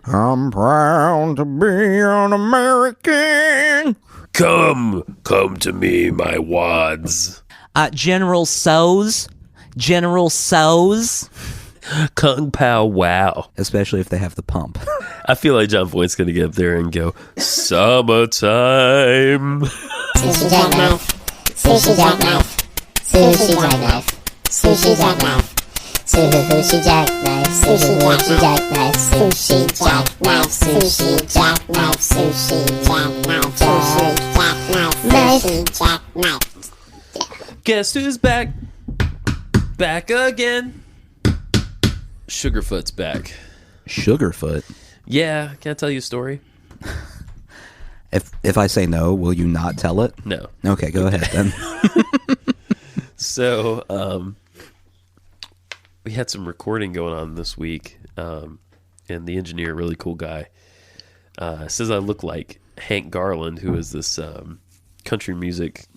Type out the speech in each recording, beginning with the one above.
I'm proud to be an American. Come to me, my wads. General So's. Kung Pao Wow. Especially if they have the pump. I feel like John Voight's going to get up there and go, summertime. Sushi jackknife. Sushi jackknife. Sushi jackknife. Sushi jackknife. Sushi jackknife. Sushi jackknife. Sushi jackknife. Sushi jackknife. Sushi jackknife. Sushi jackknife. Guess who's back? Back again. Sugarfoot's back. Sugarfoot? Yeah, can I tell you a story? If I say no, will you not tell it? No. Okay, go ahead then. So, we had some recording going on this week, and the engineer, really cool guy, says I look like Hank Garland, who is this country music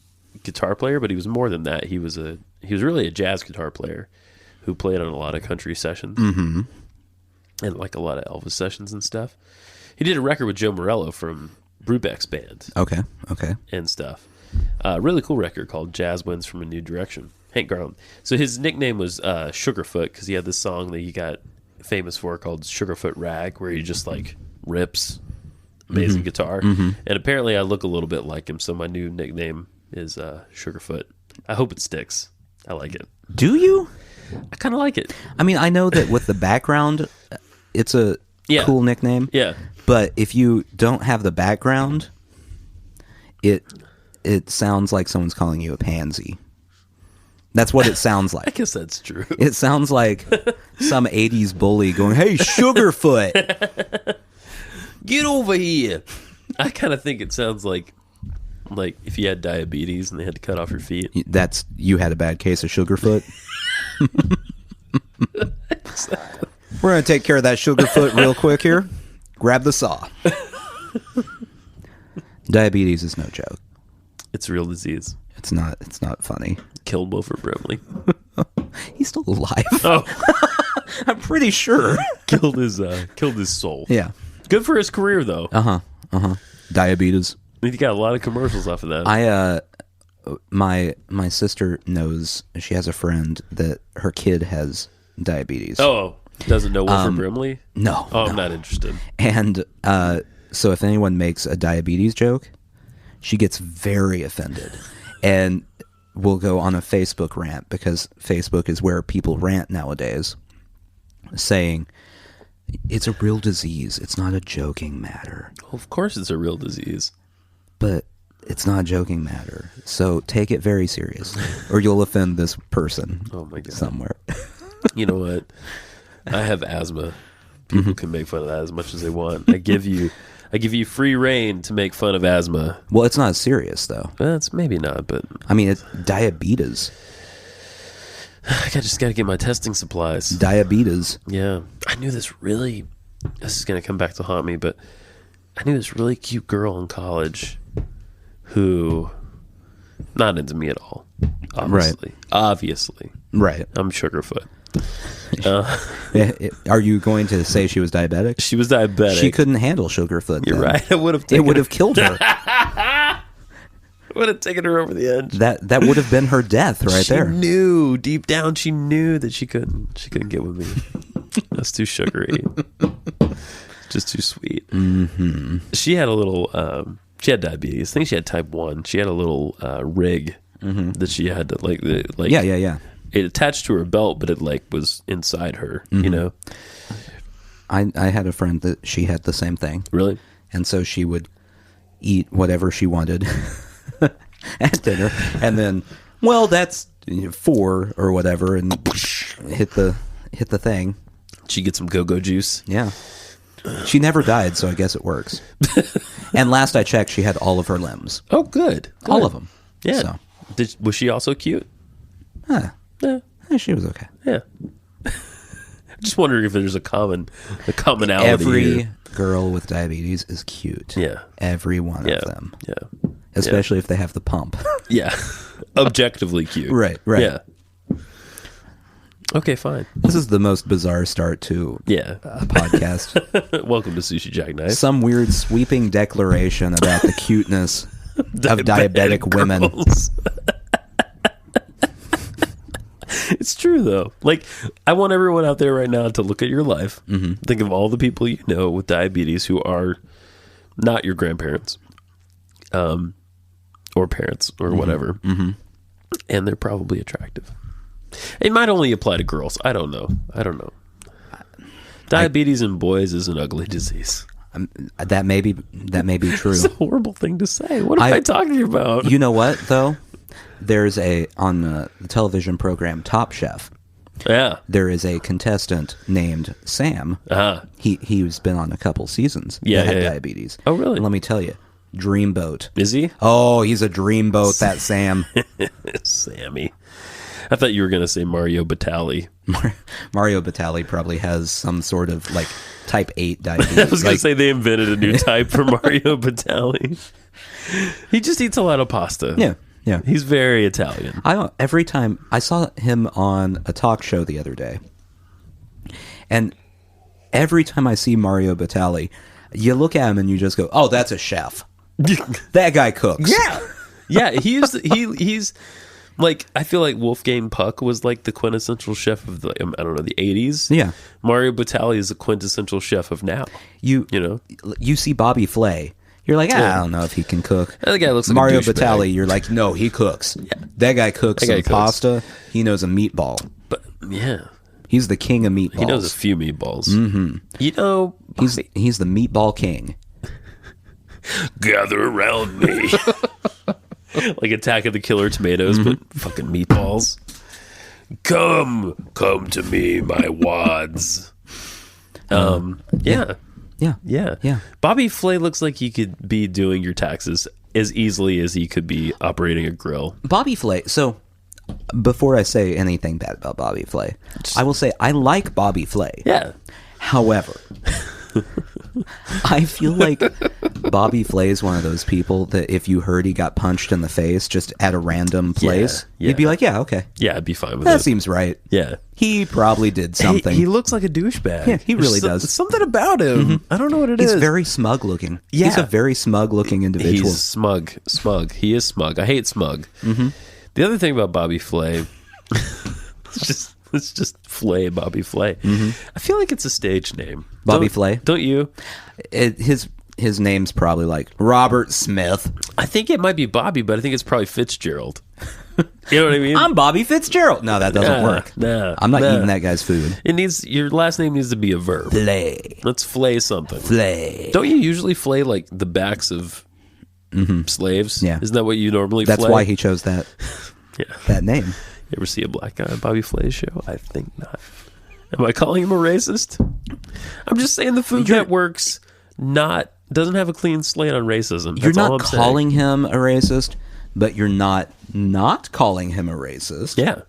guitar player, but he was more than that. He was really a jazz guitar player who played on a lot of country sessions and like a lot of Elvis sessions and stuff. He did a record with Joe Morello from Brubeck's band. Okay. And stuff. Really cool record called Jazz Winds from a New Direction. Hank Garland. So his nickname was Sugarfoot because he had this song that he got famous for called Sugarfoot Rag, where he just like rips amazing guitar. And apparently I look a little bit like him, so my new nickname is Sugarfoot. I hope it sticks. I like it. Do you? I kind of like it. I mean, I know that with the background, it's a cool nickname. Yeah. But if you don't have the background, it sounds like someone's calling you a pansy. That's what it sounds like. I guess that's true. It sounds like some 80s bully going, "Hey, Sugarfoot, get over here." I kind of think it sounds like if you had diabetes and they had to cut off your feet. That's you had a bad case of Sugarfoot. Exactly. We're going to take care of that Sugarfoot real quick here. Grab the saw. Diabetes is no joke. It's a real disease. It's not funny. Killed Wilford Brimley. He's still alive. Oh, I'm pretty sure. killed his soul. Yeah. Good for his career though. Diabetes. He got a lot of commercials off of that. My sister knows, she has a friend that her kid has diabetes. Oh, doesn't know Wilford Brimley? No. Oh, I'm not interested. And so if anyone makes a diabetes joke, she gets very offended and will go on a Facebook rant, because Facebook is where people rant nowadays, saying it's a real disease. It's not a joking matter. Well, of course it's a real disease. But it's not a joking matter. So take it very seriously, or you'll offend this person. Oh my God. Somewhere. You know what? I have asthma. People can make fun of that as much as they want. I give you free reign to make fun of asthma. Well, it's not serious though. It's maybe not, but I mean, it's diabetes. I just got to get my testing supplies. Diabetes. Yeah. I knew this is going to come back to haunt me, but I knew this really cute girl in college who, not into me at all. Obviously. Right. I'm Sugarfoot. Are you going to say she was diabetic? She was diabetic. She couldn't handle Sugarfoot. You're then. right. It would have killed her. would have taken her over the edge. That would have been her death right there. She knew deep down. She knew that she couldn't get with me. That's too sugary. Just too sweet. Mm-hmm. She had a little. She had diabetes. I think she had type 1. She had a little rig that she had to like. Yeah. It attached to her belt, but it was inside her. You know. I had a friend that she had the same thing. Really? And so she would eat whatever she wanted at dinner, and then, well, that's 4 or whatever, and hit the thing. She get some go-go juice. Yeah. She never died, so I guess it works. And last I checked, she had all of her limbs. Oh, good. All of them. Yeah. So. Was she also cute? Yeah. She was okay. Yeah. Just wondering if there's a commonality. Every here. girl with diabetes is cute. Yeah. Every one of them. Yeah. Especially if they have the pump. Yeah. Objectively cute. Right. Yeah. Okay, fine. This is the most bizarre start to Yeah. a podcast. Welcome to Sushi Jackknife. Some weird sweeping declaration about the cuteness of diabetic women. girls. It's true, though. Like, I want everyone out there right now to look at your life. Mm-hmm. Think of all the people you know with diabetes who are not your grandparents, or parents, or whatever. Mm-hmm. And they're probably attractive. It might only apply to girls. I don't know. Diabetes in boys is an ugly disease. That may be true. It's a horrible thing to say. What am I talking about? You know what, though? There's on the television program Top Chef. Yeah. There is a contestant named Sam. Uh-huh. He's been on a couple seasons. that had diabetes. Oh, really? And let me tell you, dreamboat. Is he? Oh, he's a dreamboat, that Sam. Sammy. I thought you were going to say Mario Batali. Mario Batali probably has some sort of like type 8 diabetes. I was going to say they invented a new type for Mario Batali. He just eats a lot of pasta. Yeah. He's very Italian. Every time I saw him on a talk show the other day, and every time I see Mario Batali, you look at him and you just go, "Oh, that's a chef. That guy cooks." Yeah. He's like, I feel like Wolfgang Puck was like the quintessential chef of the, I don't know, the 80s. Yeah. Mario Batali is the quintessential chef of now. You know? You see Bobby Flay. You're like, I don't know if he can cook. That guy looks like Mario a douchebag. Batali, you're like, no, he cooks. Yeah. That guy cooks some pasta. He knows a meatball. But, yeah. He's the king of meatballs. He knows a few meatballs. Mm-hmm. You know, he's the meatball king. Gather around me. Like Attack of the Killer Tomatoes, but fucking meatballs. Come to me, my wads. Yeah. Bobby Flay looks like he could be doing your taxes as easily as he could be operating a grill. Bobby Flay. So, before I say anything bad about Bobby Flay, I will say I like Bobby Flay. Yeah. However, I feel like Bobby Flay is one of those people that if you heard he got punched in the face just at a random place, you'd be like, yeah, okay. Yeah, I'd be fine with it. That seems right. Yeah. He probably did something. He looks like a douchebag. Yeah, he really does. Something about him. Mm-hmm. I don't know what it is. He's very smug looking. Yeah. He's a very smug looking individual. He's smug. He is smug. I hate smug. Mm-hmm. The other thing about Bobby Flay, let's just Flay Bobby Flay. Mm-hmm. I feel like it's a stage name. Bobby Flay? Don't you? His name's probably like Robert Smith. I think it might be Bobby, but I think it's probably Fitzgerald. You know what I mean? I'm Bobby Fitzgerald. No, that doesn't work. No, I'm not eating that guy's food. Your last name needs to be a verb. Flay. Let's flay something. Flay. Don't you usually flay like the backs of slaves? Yeah. Isn't that what you normally flay? That's why he chose that name. You ever see a black guy on Bobby Flay's show? I think not. Am I calling him a racist? I'm just saying the Food Network's doesn't have a clean slate on racism. You're not calling him a racist, but you're not calling him a racist. Yeah.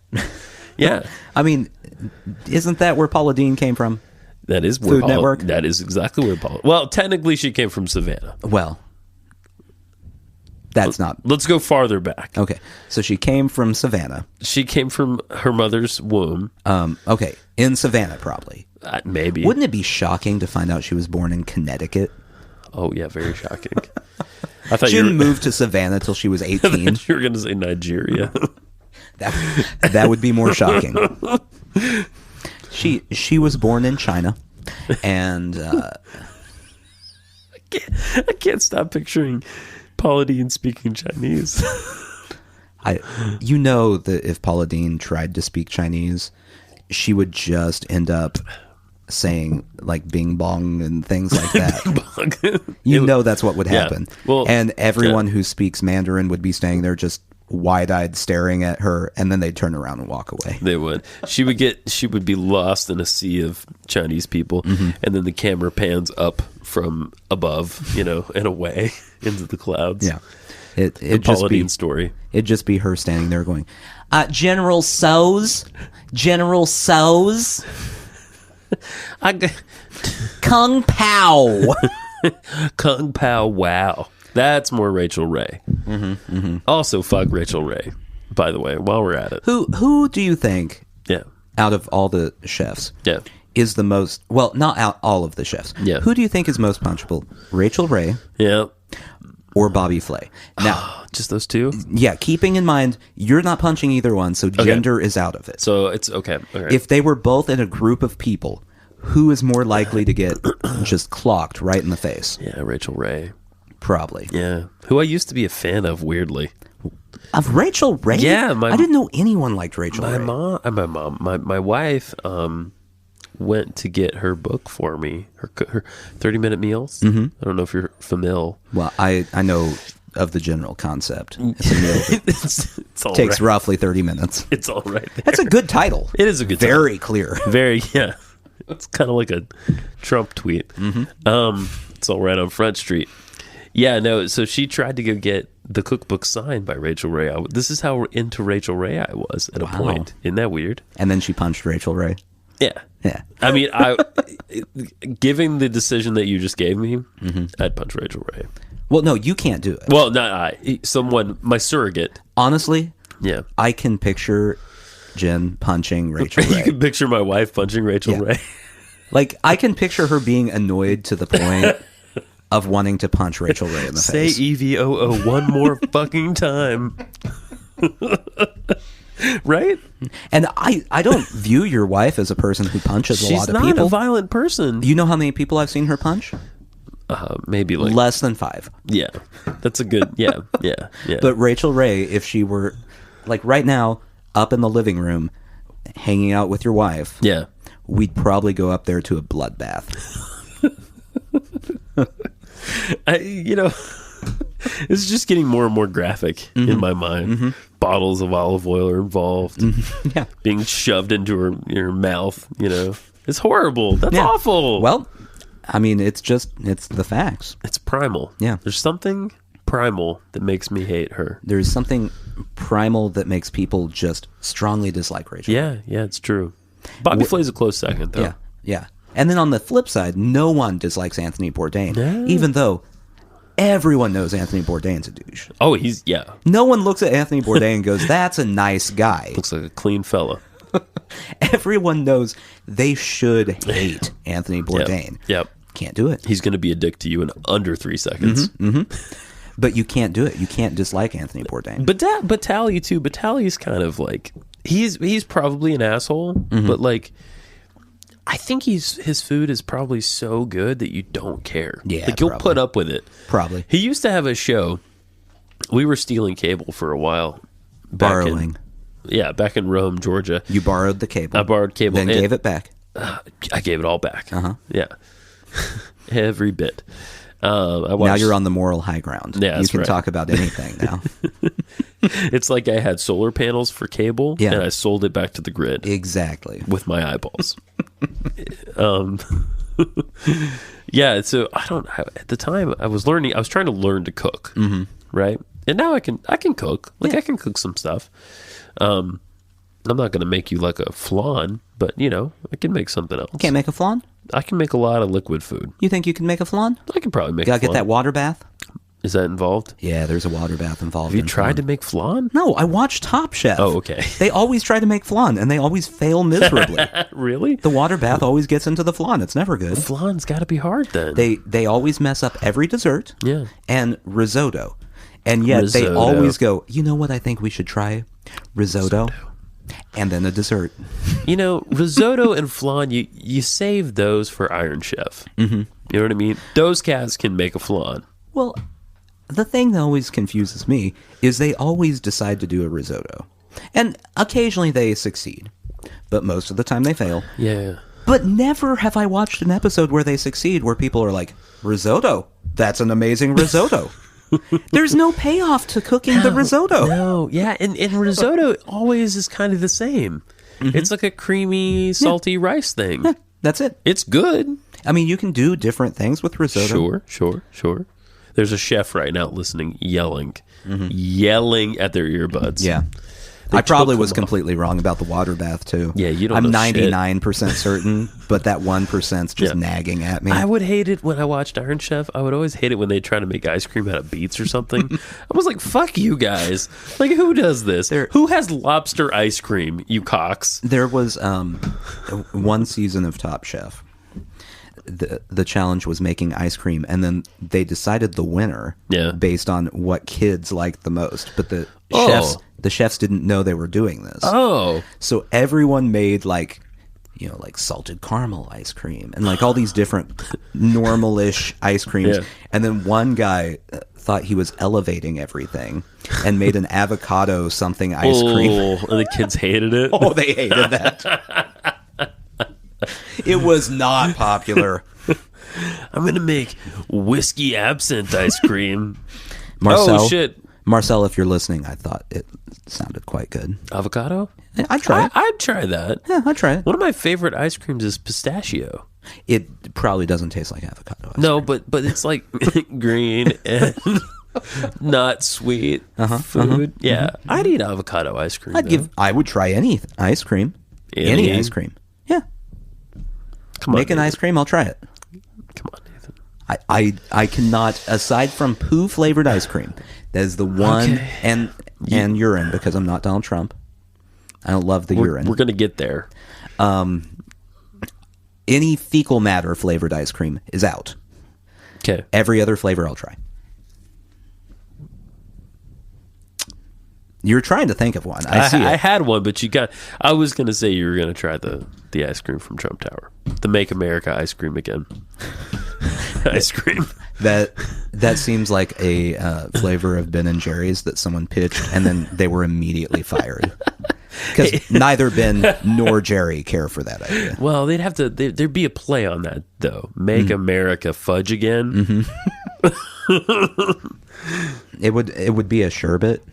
Yeah. I mean, isn't that where Paula Deen came from? That is where Food Network? That is exactly where Paula... Well, technically she came from Savannah. Well, that's not... Let's go farther back. Okay. So she came from Savannah. She came from her mother's womb. Okay. In Savannah, probably. Maybe. Wouldn't it be shocking to find out she was born in Connecticut? Oh, yeah. Very shocking. I thought she didn't move to Savannah till she was 18. You were going to say Nigeria. That would be more shocking. She was born in China, and I can't stop picturing Paula Deen speaking Chinese. You know that if Paula Deen tried to speak Chinese, she would just end up saying like bing bong and things like that. You know that's what would happen. Yeah. Well, and everyone who speaks Mandarin would be staying there just wide-eyed staring at her, and then they'd turn around and walk away. They would. She would be lost in a sea of Chinese people, and then the camera pans up from above, and away into the clouds. Yeah. It'd Paula Deen story. It'd just be her standing there going, General So's? Kung Pao. Kung Pao, wow. That's more Rachel Ray. Also, fuck Rachel Ray, by the way, while we're at it. Who do you think out of all the chefs, Yeah. is the most, well, not out all of the chefs. Yeah. Who do you think is most punchable? Rachel Ray Yeah. or Bobby Flay? Now, Just those two? yeah, keeping in mind, you're not punching either one, so gender is out of it. So it's okay. Okay. If they were both in a group of people, who is more likely to get just clocked right in the face? Yeah, Rachel Ray. Probably. Yeah. Who I used to be a fan of, weirdly. Of Rachel Ray? Yeah, I didn't know anyone liked Rachel Ray. My wife went to get her book for me, her 30-minute meals. Mm-hmm. I don't know if you're familiar. Well, I know of the general concept. It's a meal that it's all takes right. roughly 30 minutes. It's all right there. That's a good title. It is a good title. Very clear. Very, yeah. It's kind of like a Trump tweet. Mm-hmm. It's all right on Front Street. Yeah, no, so she tried to go get the cookbook signed by Rachel Ray. This is how into Rachel Ray I was at a point. Isn't that weird? And then she punched Rachel Ray. Yeah. Yeah. I mean, giving the decision that you just gave me, I'd punch Rachel Ray. Well, no, you can't do it. Well, not I. Someone, my surrogate. Honestly, Yeah. I can picture Jen punching Rachel Ray. You can picture my wife punching Rachel Ray. Like, I can picture her being annoyed to the point of wanting to punch Rachel Ray in the Say face. EVOO one more fucking time. Right? And I don't view your wife as a person who punches a lot She's of not people. a violent person. You know how many people I've seen her punch? Maybe like Less than 5. yeah. That's a good yeah. But Rachel Ray, if she were, like right now, up in the living room, hanging out with your wife, yeah. we'd probably go up there to a bloodbath. It's just getting more and more graphic in my mind. Bottles of olive oil are involved. Yeah. Being shoved into her mouth, It's horrible. That's Yeah. awful. Well, I mean, it's the facts. It's primal. Yeah. There's something primal that makes me hate her. There's something primal that makes people just strongly dislike Rachel. Yeah, it's true. Bobby Flay's a close second, though. Yeah. And then on the flip side, no one dislikes Anthony Bourdain, No. even though everyone knows Anthony Bourdain's a douche. Oh, No one looks at Anthony Bourdain and goes, that's a nice guy. looks like a clean fella. Everyone knows they should hate Anthony Bourdain. Yep. Can't do it. He's going to be a dick to you in under 3 seconds. But you can't do it. You can't dislike Anthony Bourdain. But Tally too. But Tally's kind of like he's probably an asshole, but like I think his food is probably so good that you don't care. Yeah, like you'll probably. put up with it. Probably. He used to have a show. We were stealing cable for a while. Borrowing. Back in Rome, Georgia. You borrowed the cable. I borrowed cable, Then and- gave it back. I gave it all back. Uh-huh. Yeah, every bit. I watched, Now you're on the moral high ground. Yeah, you that's can right. talk about anything now. It's like I had solar panels for cable, Yeah. and I sold it back to the grid Exactly. with my eyeballs. Yeah, so at the time I was trying to learn to cook, right? And now I can cook. Like I can cook some stuff. I'm not going to make you like a flan, but I can make something else. Can't make a flan? I can make a lot of liquid food. You think you can make a flan? I can probably make. Gotta a flan. get that water bath? Is that involved? Yeah, there's a water bath involved. Have you in tried to flan. make flan? No, I watch Top Chef. Oh, okay. They always try to make flan, and they always fail miserably. Really? The water bath always gets into the flan. It's never good. Flan's got to be hard then. They always mess up every dessert. Yeah. And risotto. And yet they Risotto. always go, you know what I think we should try? Risotto. And then a dessert. Risotto and flan, you save those for Iron Chef. Mm-hmm. You know what I mean? Those cats can make a flan. Well, the thing that always confuses me is they always decide to do a risotto. And occasionally they succeed. But most of the time they fail. Yeah. But never have I watched an episode where they succeed, where people are like, risotto, that's an amazing risotto. There's no payoff to cooking the risotto. No, yeah, and risotto always is kind of the same. Mm-hmm. It's like a creamy, salty rice thing. Yeah, that's it. It's good. I mean, you can do different things with risotto. Sure. There's a chef right now listening, yelling at their earbuds. Yeah. I probably took was them off. completely wrong about the water bath too. Yeah, you don't I'm know shit. 99% certain, but that 1%'s just Yeah. nagging at me. I would hate it when I watched Iron Chef. I would always hate it when they try to make ice cream out of beets or something. I was like, fuck you guys. Like, who does this? Who has lobster ice cream, you cocks? There was one season of Top Chef. The challenge was making ice cream, and then they decided the winner based on what kids liked the most. But the chefs didn't know they were doing this. Oh. So everyone made like salted caramel ice cream and like all these different normal-ish ice creams. Yeah. And then one guy thought he was elevating everything and made an avocado something ice cream. And the kids hated it. Oh, they hated that. It was not popular. I'm going to make whiskey absinthe ice cream. Marcel, oh, shit. Marcel, if you're listening, I thought it sounded quite good. Avocado? I'd try it. I'd try that. Yeah, I'd try it. One of my favorite ice creams is pistachio. It probably doesn't taste like avocado ice No, but it's like green and not sweet food. Yeah, I'd eat avocado ice cream. I would try any ice cream. Any ice cream. Yeah. Come on, Make an Nathan. ice cream, I'll try it. Come on, Nathan. I cannot, aside from poo flavored ice cream, that is the one, Okay. and urine, because I'm not Donald Trump. I don't love the urine. We're gonna get there. Any fecal matter flavored ice cream is out. Okay. Every other flavor I'll try. You're trying to think of one. I see I it. had one, but I was gonna say you were gonna try the ice cream from Trump Tower, the Make America ice cream again. Ice cream. That seems like a flavor of Ben and Jerry's that someone pitched, and then they were immediately fired. Because neither Ben nor Jerry care for that idea. Well, they'd have to. There'd be a play on that though. Make America fudge again. It would be a sherbet.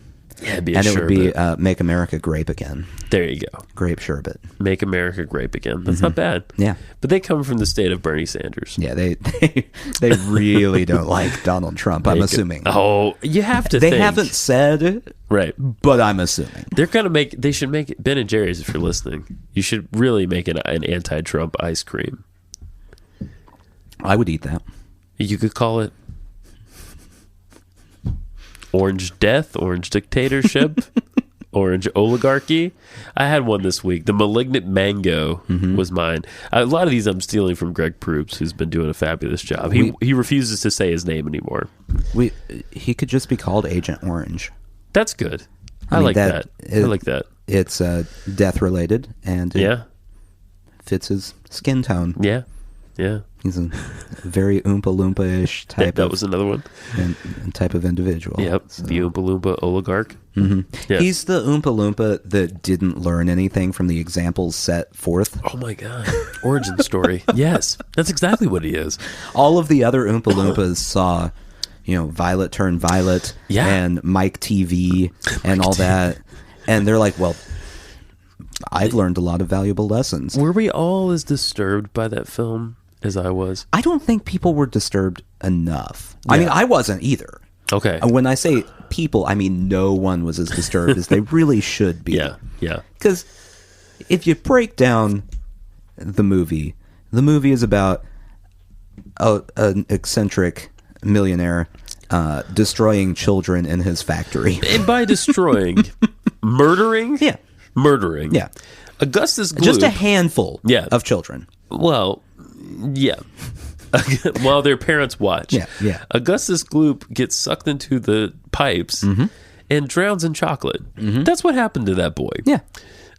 Yeah, it'd be And it would be sherbet. Make America Grape again. There you go. Grape sherbet. Make America grape again. That's not bad. Yeah. But they come from the state of Bernie Sanders. Yeah, they really don't like Donald Trump, I'm assuming. Oh, you have to They think. haven't said, Right. but I'm assuming. They should make Ben and Jerry's if you're listening. You should really make an anti-Trump ice cream. I would eat that. You could call it Orange Death, Orange Dictatorship, Orange Oligarchy. I had one this week. The Malignant Mango was mine. A lot of these I'm stealing from Greg Proops, who's been doing a fabulous job. He refuses to say his name anymore. He could just be called Agent Orange. That's good. I mean, like that. I like that. It's death related, and it fits his skin tone. Yeah. Yeah. He's a very Oompa Loompa-ish type That was another one. type of individual. Yep. So- The Oompa Loompa oligarch. Yeah. He's the Oompa Loompa that didn't learn anything from the examples set forth. Oh my God. Origin story. Yes. That's exactly what he is. All of the other Oompa Loompas saw, Violet turn Violet and Mike TV and all that. And they're like, well, I've learned a lot of valuable lessons. Were we all as disturbed by that film as I was? I don't think people were disturbed enough. I mean, I wasn't either. Okay. When I say people, I mean no one was as disturbed as they really should be. Yeah. Yeah. Because if you break down the movie is about an eccentric millionaire destroying children in his factory. And by destroying, murdering? Yeah. Murdering. Yeah. Augustus Gloop. Just a handful Yeah. of children. Well, yeah. While their parents watch. Yeah, yeah. Augustus Gloop gets sucked into the pipes and drowns in chocolate. That's what happened to that boy. Yeah.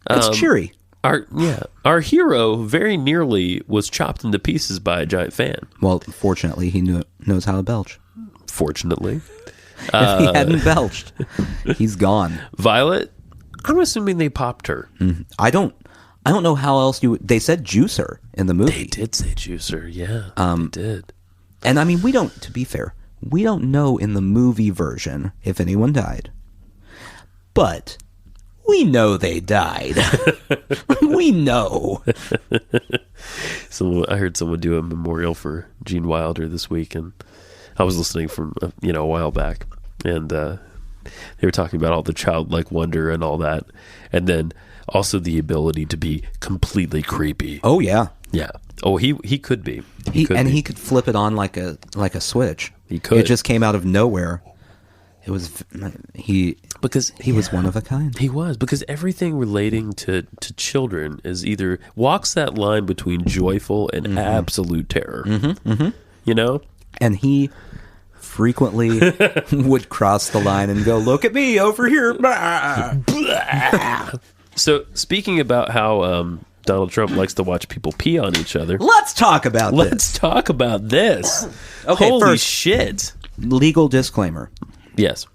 It's cheery. Our hero very nearly was chopped into pieces by a giant fan. Well, fortunately, he knows how to belch. Fortunately. If he hadn't belched, he's gone. Violet, I'm assuming they popped her. I don't know how else they said juicer in the movie. They did say juicer, yeah. They did. And I mean, to be fair, we don't know in the movie version if anyone died. But we know they died. We know. I heard someone do a memorial for Gene Wilder this week, and I was listening from a while back, and they were talking about all the childlike wonder and all that, and then also the ability to be completely creepy. Oh yeah. Yeah. Oh, he could be. He could flip it on like a switch. He could. It just came out of nowhere. It was he was one of a kind. He was, because everything relating to children is either walks that line between joyful and absolute terror. You know? And he frequently would cross the line and go, "Look at me over here." So, speaking about how Donald Trump likes to watch people pee on each other, Let's talk about let's talk about this. Okay, Holy first- shit. Legal disclaimer. Yes.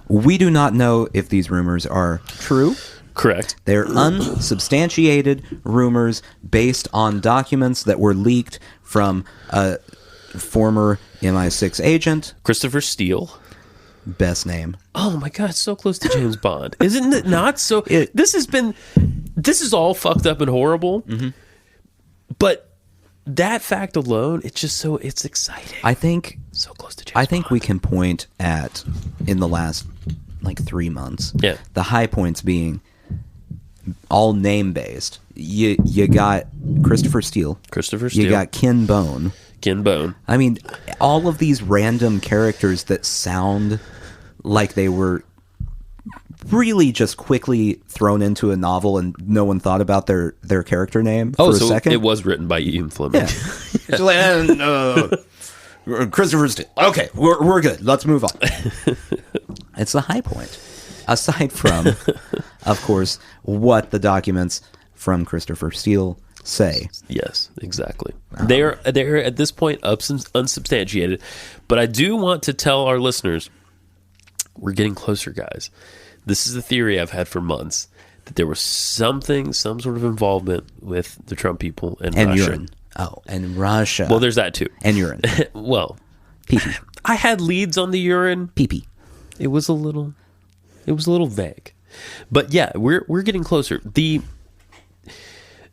We do not know if these rumors are true. Correct. They're unsubstantiated rumors based on documents that were leaked from a former MI6 agent. Christopher Steele. Best name. Oh my God, so close to James Bond. Isn't it not? So this is all fucked up and horrible. But that fact alone, it's exciting. I think So close to James I think Bond. we can point at, in the last 3 months, Yeah. the high points being all name based. You got Christopher Steele. Christopher Steele. You got Ken Bone. Ken Bone. I mean, all of these random characters that sound like they were really just quickly thrown into a novel and no one thought about their character name for a second. It was written by Ian Fleming. Yeah. It's like, Christopher Steele. Okay, we're good. Let's move on. It's the high point. Aside from, of course, what the documents from Christopher Steele say. Yes, exactly. They're at this point unsubstantiated, but I do want to tell our listeners we're getting closer, guys. This is a theory I've had for months, that there was some sort of involvement with the Trump people and Russia. Urine. Oh, and Russia. Well, there's that too. And urine. Well, Pee-pee. I had leads on the urine. Pee-pee. It was a little vague, but yeah, we're getting closer.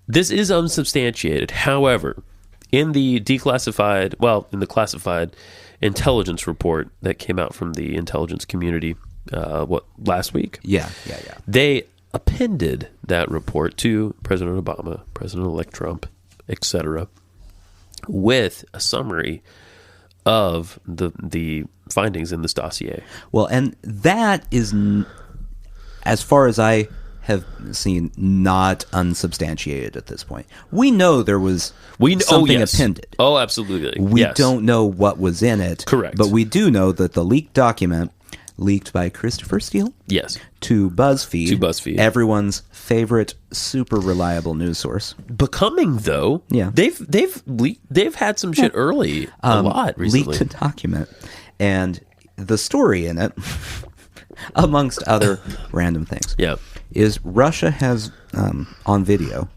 This is unsubstantiated. However, in the classified intelligence report that came out from the intelligence community, last week? Yeah. They appended that report to President Obama, President-elect Trump, etc., with a summary of the findings in this dossier. Well, and that is, as far as I have seen, not unsubstantiated at this point. We know there was something appended. Oh, absolutely. We Yes. don't know what was in it. Correct. But we do know that the leaked document, leaked by Christopher Steele Yes. to BuzzFeed. To BuzzFeed. Everyone's favorite super reliable news source. Becoming, though, Yeah. they've had some shit early a lot recently. Leaked a document. And the story in it, amongst other random things, Yeah. is Russia has, on video,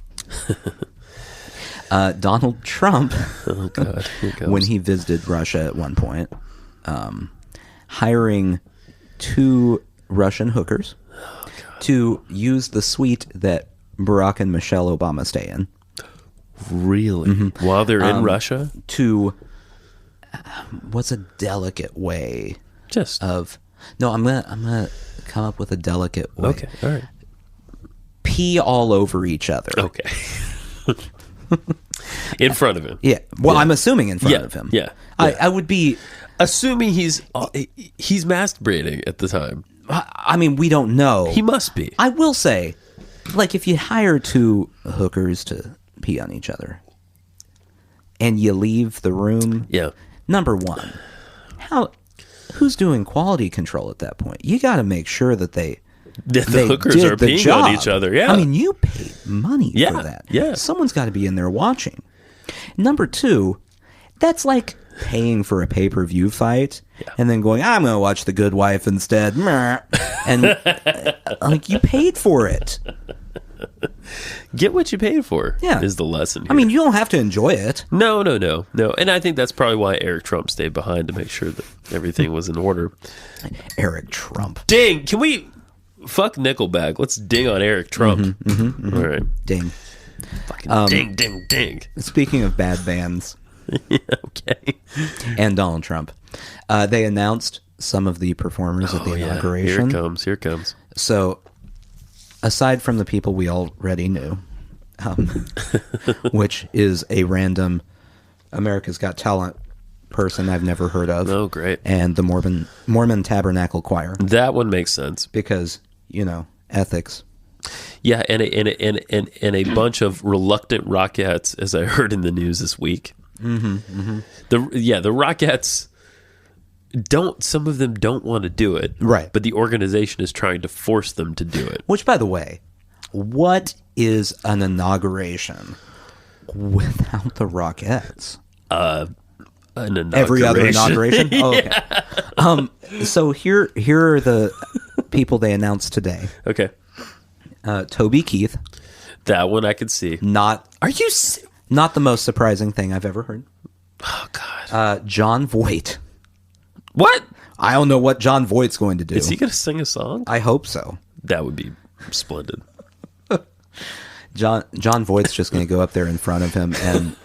Donald Trump, Oh, God. Here it comes. when he visited Russia at one point, hiring 2 Russian hookers to use the suite that Barack and Michelle Obama stay in Really? While they're in Russia? to, what's a delicate way Just. of, no, I'm gonna come up with a delicate way. Okay. All right. Pee all over each other. Okay. In front of him. Yeah. Well, Yeah. I'm assuming in front Yeah, of him. yeah, I would be, Assuming he's masturbating at the time. I mean, we don't know. He must be. I will say, like, if you hire 2 hookers to pee on each other and you leave the room, Yeah. number one, who's doing quality control at that point? You got to make sure that they The hookers did are the peeing job. on each other. Yeah. I mean, you paid money Yeah, for that. yeah. Someone's got to be in there watching. Number 2, that's like paying for a pay-per-view fight and then going, I'm going to watch The Good Wife instead. Meh. And like, you paid for it. Get what you paid for. Yeah. Is the lesson here. I mean, you don't have to enjoy it. No. And I think that's probably why Eric Trump stayed behind, to make sure that everything was in order. Eric Trump. Ding! Can we fuck Nickelback? Let's ding on Eric Trump. All right. Ding. Fucking ding. Speaking of bad bands Yeah, okay. and Donald Trump, they announced some of the performers at the inauguration. Here it comes. So, aside from the people we already knew, which is a random America's Got Talent person I've never heard of. Oh, great. And the Mormon Tabernacle Choir. That one makes sense. Because, ethics. Yeah, and a bunch of reluctant Rockettes, as I heard in the news this week. Mm-hmm. The Rockettes some of them don't want to do it. Right. But the organization is trying to force them to do it. Which, by the way, what is an inauguration without the Rockettes? An inauguration. Every other inauguration? Oh, okay. So here are the people they announced today. Okay. Toby Keith. That one I could see. Not the most surprising thing I've ever heard. Oh, God. John Voight. What? I don't know what John Voight's going to do. Is he going to sing a song? I hope so. That would be splendid. John Voight's just going to go up there in front of him and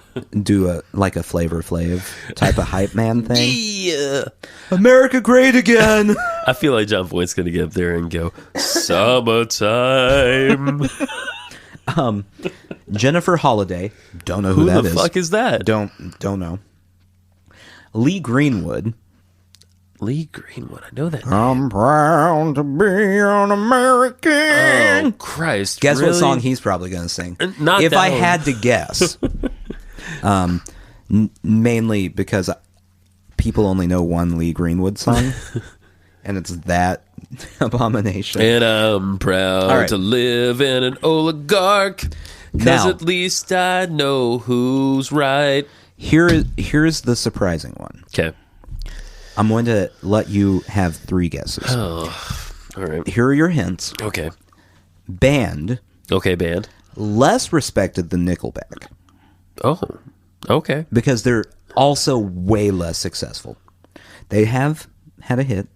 do a Flavor Flav type of hype man thing. Yeah. America great again. I feel like John Voight's going to get up there and go, summertime. Jennifer Holliday. Don't know who that is. Who the fuck is that? Don't know. Lee Greenwood. Lee Greenwood. I know that. I'm proud to be an American. Oh, Christ. Guess really? what song he's probably going to sing? Not if that I one. had to guess. Mainly because people only know one Lee Greenwood song, and it's that Abomination. And I'm proud to live in an oligarch, because Now- at least I know who's right. Here's the surprising one. Okay. I'm going to let you have 3 guesses. Oh, all right. Here are your hints. Okay. Band Okay, band. less respected than Nickelback Oh, okay. because they're also way less successful. They have had a hit,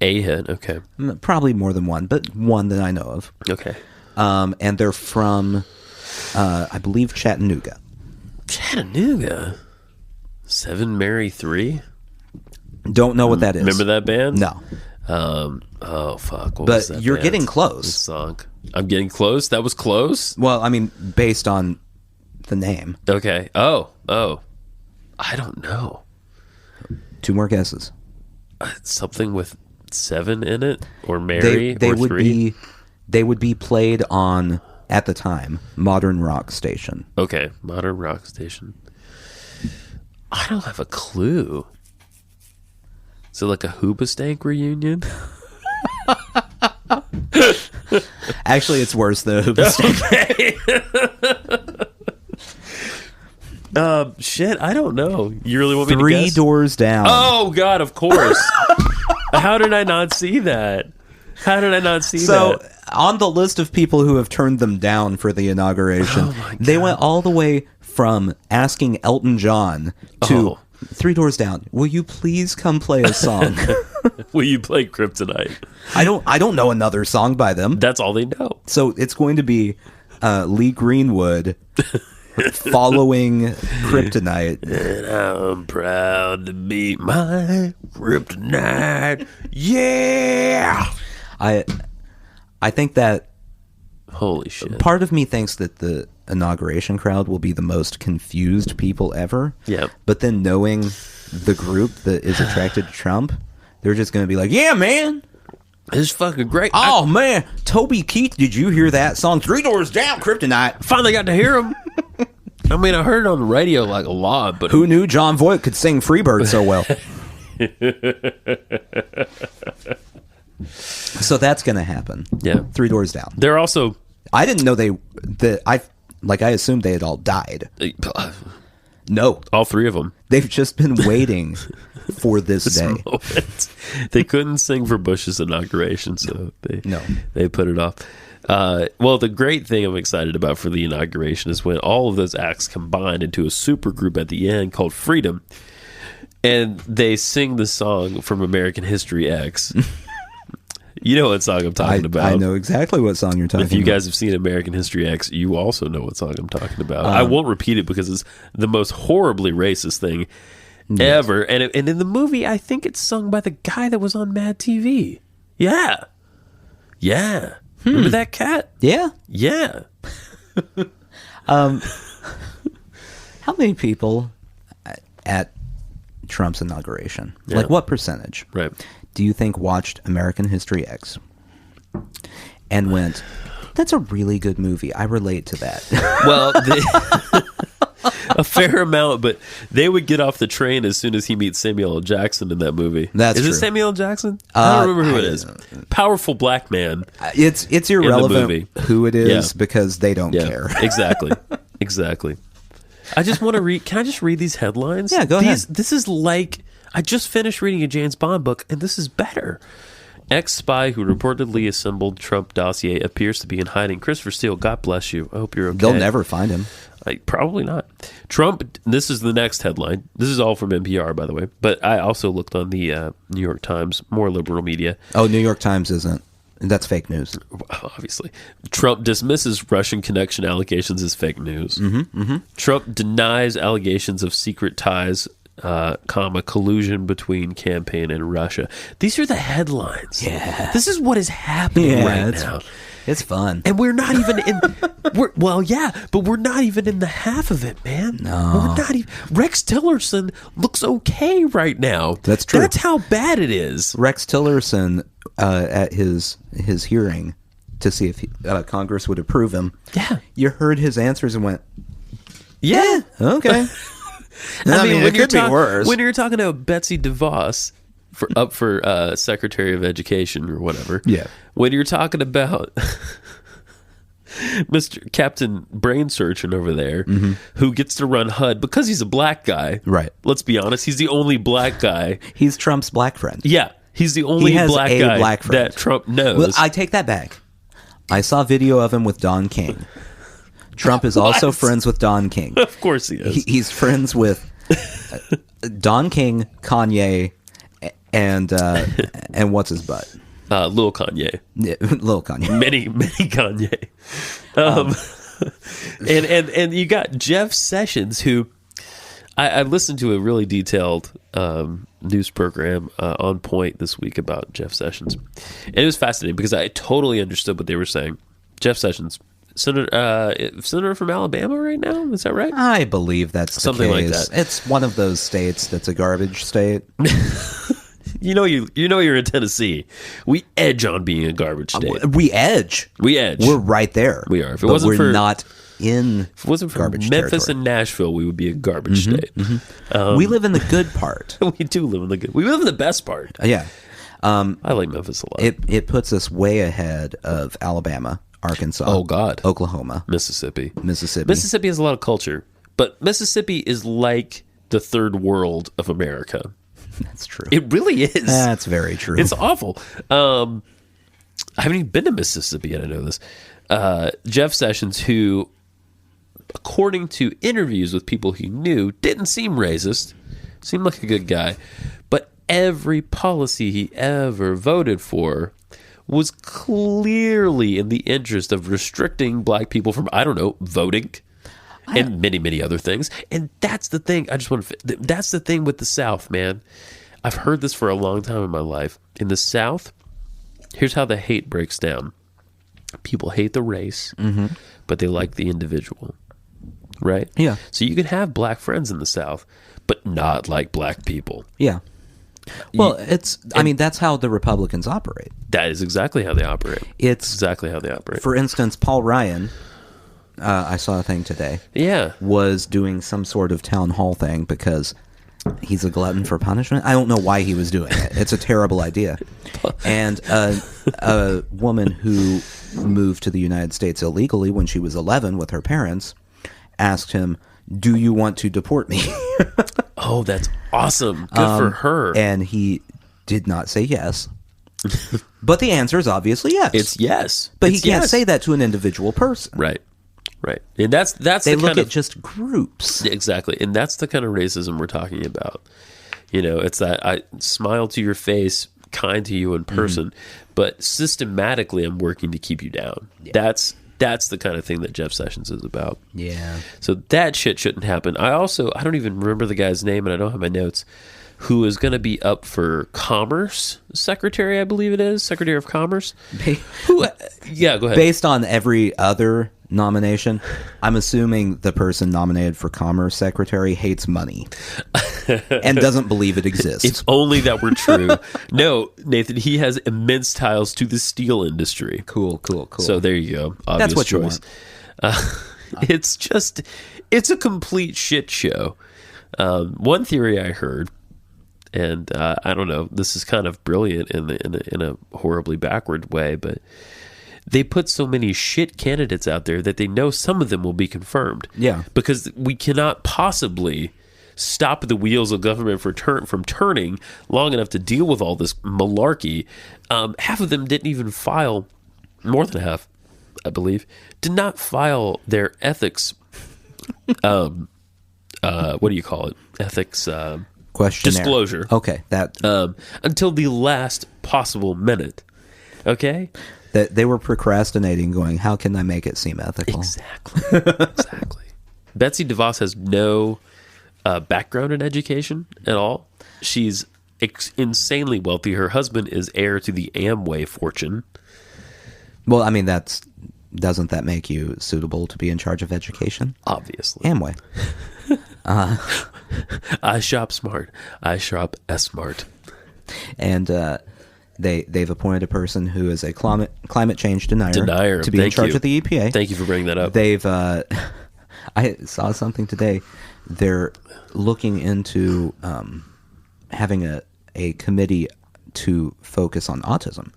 A hit. Okay. probably more than one, but one that I know of. Okay. And they're from, I believe, Chattanooga. Chattanooga. 7 Mary 3. Don't know what that is. Remember that band? No. Oh fuck. What But was that you're band? getting close. What song? I'm getting close. That was close. Well, I mean, based on the name. Okay. Oh. I don't know. 2 more guesses. Something with 7 in it, or Mary, They or would 3. they would be played on, at the time, modern rock station. Okay, modern rock station. I don't have a clue. Is it like a Hoobastank reunion? Actually, it's worse than Hoobastank. Shit, I don't know. You really want me to 3 guess? Doors Down. Oh God, of course. How did I not see that? So, on the list of people who have turned them down for the inauguration, they went all the way from asking Elton John to 3 Doors Down. Will you please come play a song? Will you play Kryptonite? I don't know another song by them. That's all they know. So it's going to be Lee Greenwood following Kryptonite. And I'm proud to be my Kryptonite. Yeah. I think that Holy shit. part of me thinks that the inauguration crowd will be the most confused people ever. Yeah. But then knowing the group that is attracted to Trump, they're just going to be like, yeah, man. It's fucking great. Oh, man. Toby Keith, did you hear that song? 3 Doors Down, Kryptonite. I finally got to hear him. I mean, I heard it on the radio like a lot, but Who knew John Voight could sing Freebird so well? So that's going to happen. Yeah. 3 Doors Down. they're also I didn't know I assumed they had all died. No. all 3 of them. They've just been waiting for this day. Moment. They couldn't sing for Bush's inauguration, so they put it off. Well, the great thing I'm excited about for the inauguration is when all of those acts combine into a super group at the end called Freedom, and they sing the song from American History X. You know what song I'm talking about. I know exactly what song you're talking about. If you guys have seen American History X, you also know what song I'm talking about. I won't repeat it because it's the most horribly racist thing ever. And in the movie, I think it's sung by the guy that was on Mad TV. Yeah. Remember that cat? Yeah. Yeah. How many people at Trump's inauguration, like what percentage, Right. do you think watched American History X and went, that's a really good movie, I relate to that? Well, a fair amount, but they would get off the train as soon as he meets Samuel L. Jackson in that movie. That's Is true. it Samuel L. Jackson? I don't remember who it is. Powerful black man. It's irrelevant movie. who it is Yeah. because they don't Yeah, care. exactly. I just want to read. Can I just read these headlines? Yeah, go ahead. This is like I just finished reading a James Bond book, and this is better. Ex-spy who reportedly assembled Trump dossier appears to be in hiding. Christopher Steele, God bless you. I hope you're okay. They'll never find him. Probably not. Trump, this is the next headline. This is all from NPR, by the way. But I also looked on the New York Times, more liberal media. Oh, New York Times isn't. That's fake news. Obviously. Trump dismisses Russian connection allegations as fake news. Trump denies allegations of secret ties, collusion between campaign and Russia. These are the headlines. Yeah. This is what is happening right now. It's fun. And we're not even in. But we're not even in the half of it, man. No. We're not even. Rex Tillerson looks okay right now. That's true. That's how bad it is. Rex Tillerson, at his hearing to see if Congress would approve him, you heard his answers and went, Yeah. okay. I mean, it could be worse. When you're talking to Betsy DeVos for Secretary of Education or whatever. Yeah. When you're talking about Mr. Captain Brain Surgeon over there, who gets to run HUD because he's a black guy. Right. Let's be honest. He's the only black guy. He's Trump's black friend. Yeah. He's the only He has black a guy black friend. that Trump knows. Well, I take that back. I saw video of him with Don King. Trump is also What? friends with Don King. Of course he is. He's friends with Don King, Kanye, and what's his butt? Lil Kanye. Yeah, Lil Kanye. Many Kanye. And you got Jeff Sessions, who I listened to a really detailed news program on Point this week about Jeff Sessions. And it was fascinating because I totally understood what they were saying. Jeff Sessions, senator from Alabama right now, is that right? I believe that's the Something like case. that. It's one of those states that's a garbage state. You know you're in Tennessee. We edge on being a garbage state. We edge. We're right there. We are. If it but wasn't we're for- not in If it wasn't for garbage Memphis territory. and Nashville, we would be a garbage state. We live in the good part. We do live in the good. We live in the best part. Yeah. I like Memphis a lot. It puts us way ahead of Alabama, Arkansas. Oh, God. Oklahoma, Mississippi. Mississippi. Has a lot of culture, but Mississippi is like the third world of America. That's true. It really is. That's very true. It's awful. I haven't even been to Mississippi yet. I know this. Jeff Sessions, who, according to interviews with people he knew, didn't seem racist, seemed like a good guy, but every policy he ever voted for was clearly in the interest of restricting black people from, I don't know, voting and many, many other things. And that's the thing. That's the thing with the South, man. I've heard this for a long time in my life. In the South, here's how the hate breaks down. People hate the race, but they like the individual, right? Yeah. So you can have black friends in the South, but not like black people. Yeah. Well, that's how the Republicans operate. That is exactly how they operate. It's Exactly how they operate. For instance, Paul Ryan, I saw a thing today, Yeah. was doing some sort of town hall thing because he's a glutton for punishment. I don't know why he was doing it. It's a terrible idea. And a woman who moved to the United States illegally when she was 11 with her parents asked him, "Do you want to deport me?" Oh, that's awesome. Good for her. And he did not say yes. But the answer is obviously yes. It's yes. But It's he can't yes. say that to an individual person. Right. Right. And that's They the look kind at of just groups. exactly. And that's the kind of racism we're talking about. You know, it's that I smile to your face, kind to you in person, but systematically I'm working to keep you down. That's That's the kind of thing that Jeff Sessions is about. Yeah. So that shit shouldn't happen. I don't even remember the guy's name, and I don't have my notes, who is going to be up for Commerce Secretary, I believe it is, Secretary of Commerce. Yeah, go ahead. Based on every other nomination, I'm assuming the person nominated for Commerce Secretary hates money and doesn't believe it exists. If only that were true. No, Nathan, he has immense ties to the steel industry. Cool. So there you go. Obvious That's what choice. you want. It's a complete shit show. One theory I heard, and I don't know, this is kind of brilliant in a horribly backward way, but they put so many shit candidates out there that they know some of them will be confirmed. Yeah. Because we cannot possibly stop the wheels of government from turning long enough to deal with all this malarkey. Half of them didn't even file, more than half, I believe, did not file their ethics, what do you call it? Ethics Questionnaire. disclosure. Okay, that Until the last possible minute. Okay? that they were procrastinating, going, how can I make it seem ethical? Exactly. Betsy DeVos has no background in education at all. She's insanely wealthy. Her husband is heir to the Amway fortune. Well, I mean, doesn't that make you suitable to be in charge of education? Obviously. Amway. I shop smart. I shop S-smart. And they've appointed a person who is a climate change denier to be in Thank charge you. of the EPA. Thank you for bringing that up. They've I saw something today. They're looking into having a committee to focus on autism,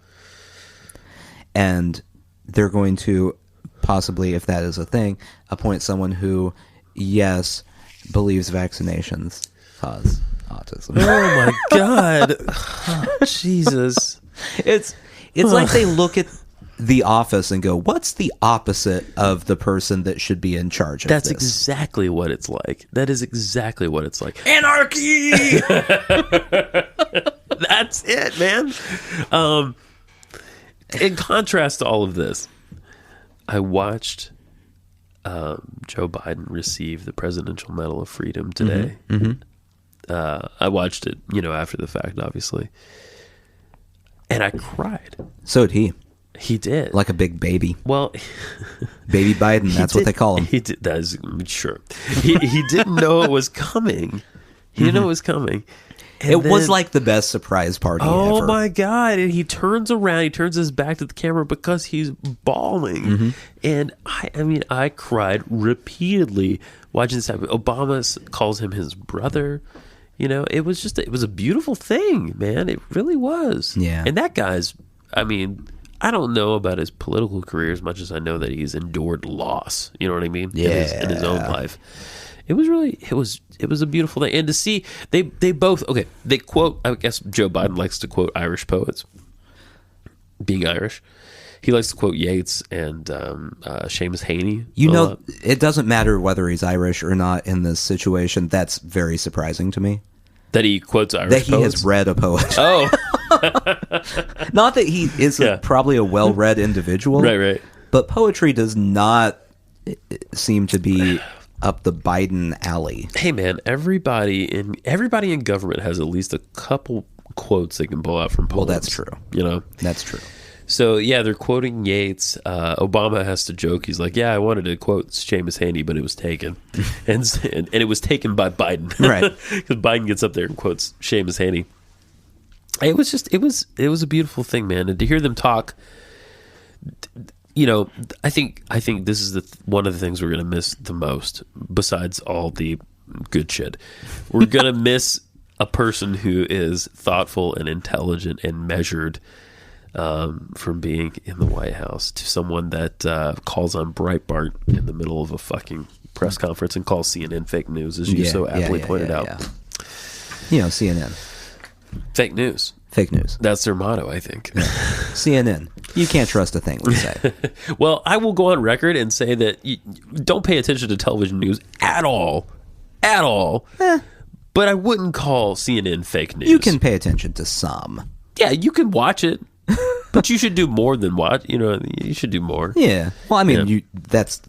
and they're going to possibly, if that is a thing, appoint someone who, yes, believes vaccinations cause autism. Oh my God. Oh, Jesus. It's like they look at the office and go, what's the opposite of the person that should be in charge of That's this? exactly what it's like. That is exactly what it's like. Anarchy! That's it, man. In contrast to all of this, I watched Joe Biden receive the Presidential Medal of Freedom today. I watched it, after the fact, obviously. And I cried. So did he. He did. Like a big baby. Well, Baby Biden, that's what they call him. He did. That is sure. He didn't know it was coming. He didn't know it was coming. And it was then- like the best surprise party ever. Oh my God. And he turns around, he turns his back to the camera because he's bawling. And I cried repeatedly watching this happen. Obama calls him his brother. It was a beautiful thing, man. It really was. Yeah. And that guy's, I don't know about his political career as much as I know that he's endured loss. You know what I mean? Yeah. In his own life. It was really, it was a beautiful thing. And to see, they both, okay, they quote, I guess Joe Biden likes to quote Irish poets, being Irish. He likes to quote Yeats and Seamus Heaney. It doesn't matter whether he's Irish or not in this situation. That's very surprising to me. That he quotes Irish That he poets? has read a poet. Oh. Not that he is probably a well-read individual. Right. But poetry does not seem to be up the Biden alley. Hey man, everybody in government has at least a couple quotes they can pull out from poems. Well, that's true. That's true. So yeah, they're quoting Yeats. Obama has to joke. He's like, "Yeah, I wanted to quote Seamus Heaney, but it was taken," and it was taken by Biden, right? Because Biden gets up there and quotes Seamus Heaney. It was a beautiful thing, man, and to hear them talk. I think this is one of the things we're gonna miss the most, besides all the good shit. We're gonna miss a person who is thoughtful and intelligent and measured. From being in the White House to someone that calls on Breitbart in the middle of a fucking press conference and calls CNN fake news, as you so aptly pointed out. CNN. Fake news. Fake news. That's their motto, I think. CNN. You can't trust a thing we say. Well, I will go on record and say that you don't pay attention to television news at all. At all. But I wouldn't call CNN fake news. You can pay attention to some. Yeah, you can watch it. But you should do more than what? You should do more. Yeah. Well, I mean, Yeah. that's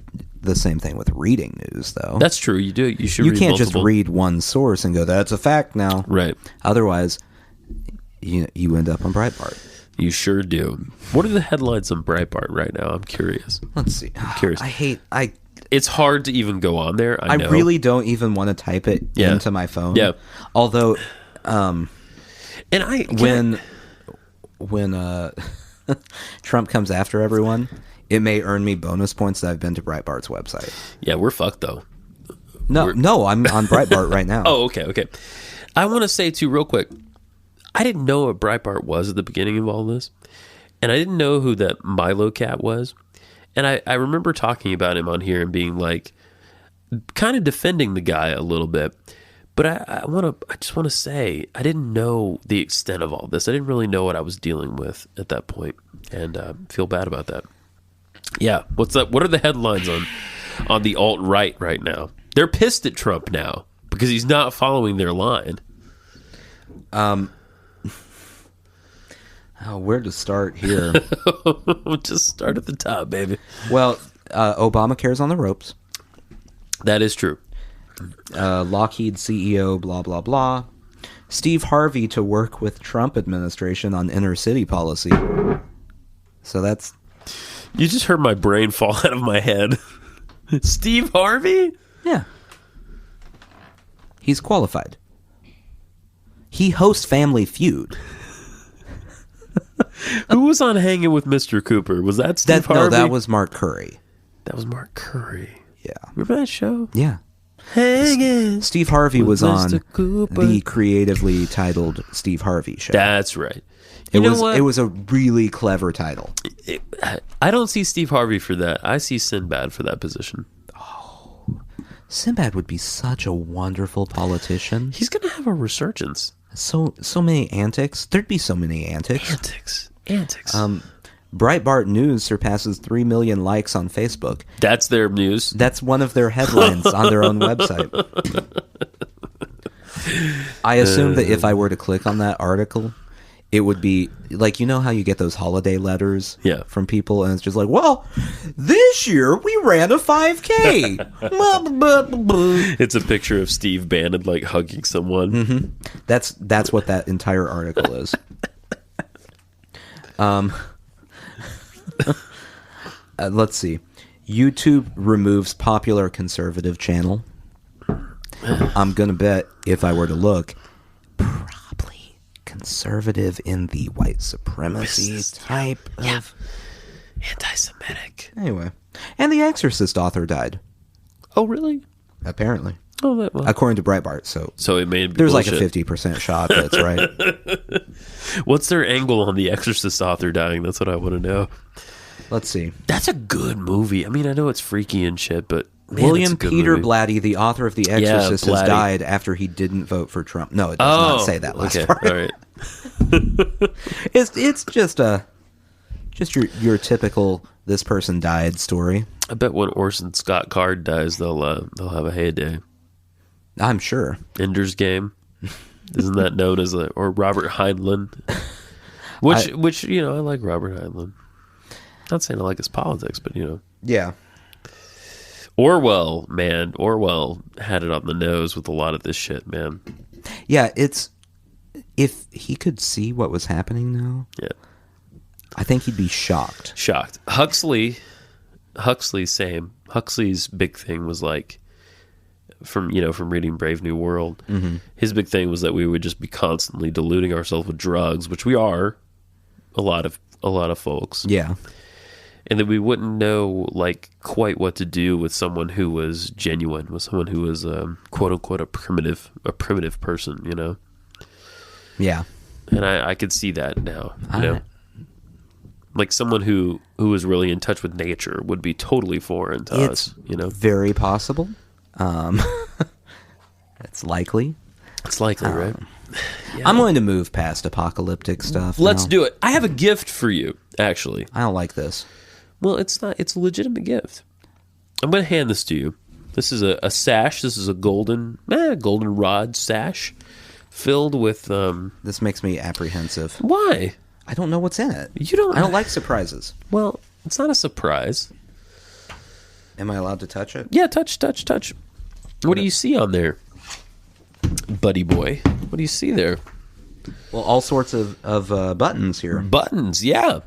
the same thing with reading news, though. That's true. You do. You should. You read can't multiple. just read one source and go, "That's a fact now." Right. Otherwise, you end up on Breitbart. You sure do. What are the headlines on Breitbart right now? I'm curious. Let's see. Curious. It's hard to even go on there. I know. really don't even want to type it Yeah. into my phone. Yeah. Although, And when Trump comes after everyone, it may earn me bonus points that I've been to Breitbart's website. yeah, we're fucked though. No, I'm on Breitbart right now. Oh, okay. I want to say too, real quick. I didn't know what Breitbart was at the beginning of all this, and I didn't know who that Milo cat was. And I remember talking about him on here and being like, kind of defending the guy a little bit. But I just want to say, I didn't know the extent of all this. I didn't really know what I was dealing with at that point, and feel bad about that. Yeah, what's up? What are the headlines on the alt-right right now? They're pissed at Trump now because he's not following their line. Where to start here? Just start at the top, baby. Well, Obamacare's on the ropes. That is true. Lockheed CEO, blah, blah, blah. Steve Harvey to work with Trump administration on inner city policy. So that's... You just heard my brain fall out of my head. Steve Harvey? Yeah. He's qualified. He hosts Family Feud. Who was on Hanging with Mr. Cooper? Was that Steve Harvey? No, that was Mark Curry. That was Mark Curry. Yeah. Remember that show? Yeah. Hanging. Steve Harvey with was on Mr. Cooper. the creatively titled Steve Harvey Show. That's right. It You know was what? it was a really clever title. I don't see Steve Harvey for that. I see Sinbad for that position. Sinbad would be such a wonderful politician. He's going to have a resurgence. So many antics. There'd be so many antics. Antics. Breitbart News surpasses 3 million likes on Facebook. That's their news. That's one of their headlines on their own website. I assume that if I were to click on that article, it would be like, you know how you get those holiday letters from people, and it's just like, well, this year we ran a 5K. It's a picture of Steve Bannon like hugging someone. Mm-hmm. That's what that entire article is. Let's see. YouTube removes popular conservative channel. I'm gonna bet if I were to look, probably conservative in the white supremacy type of Anti-Semitic. Anyway, and the Exorcist author died. Oh, really? Apparently, Oh, well. according to Breitbart. So it may be there's bullshit. like a 50% shot that's right. What's their angle on the Exorcist author dying? That's what I want to know. Let's see. That's a good movie. I mean, I know it's freaky and shit, but man, it's William a good Peter movie. Blatty, the author of The Exorcist, has Blatty. died after he didn't vote for Trump. No, it does not say that last okay. part. All right. It's just your typical this person died story. I bet when Orson Scott Card dies, they'll have a heyday. I'm sure. Ender's Game, isn't that known as or Robert Heinlein? Which I like Robert Heinlein. Not saying I like his politics, but Yeah. Orwell had it on the nose with a lot of this shit, man. Yeah, it's if he could see what was happening now, Yeah. I think he'd be shocked. Huxley, same. Huxley's big thing was like, from reading Brave New World, his big thing was that we would just be constantly diluting ourselves with drugs, which we are, a lot of folks. Yeah. And that we wouldn't know like quite what to do with someone who was genuine, with someone who was quote unquote a primitive person, Yeah. And I could see that now, like someone who is really in touch with nature would be totally foreign to us, Very possible. It's likely. It's likely, right? Yeah. I'm going to move past apocalyptic stuff. Let's now. do it. I have a gift for you, actually. I don't like this. Well, it's not. It's a legitimate gift. I'm going to hand this to you. This is a sash. This is a goldenrod sash filled with. This makes me apprehensive. Why? I don't know what's in it. You don't. I don't like surprises. Well, it's not a surprise. Am I allowed to touch it? Yeah, touch. What do you see on there, buddy boy? What do you see there? Well, all sorts of buttons here. Buttons. Yeah.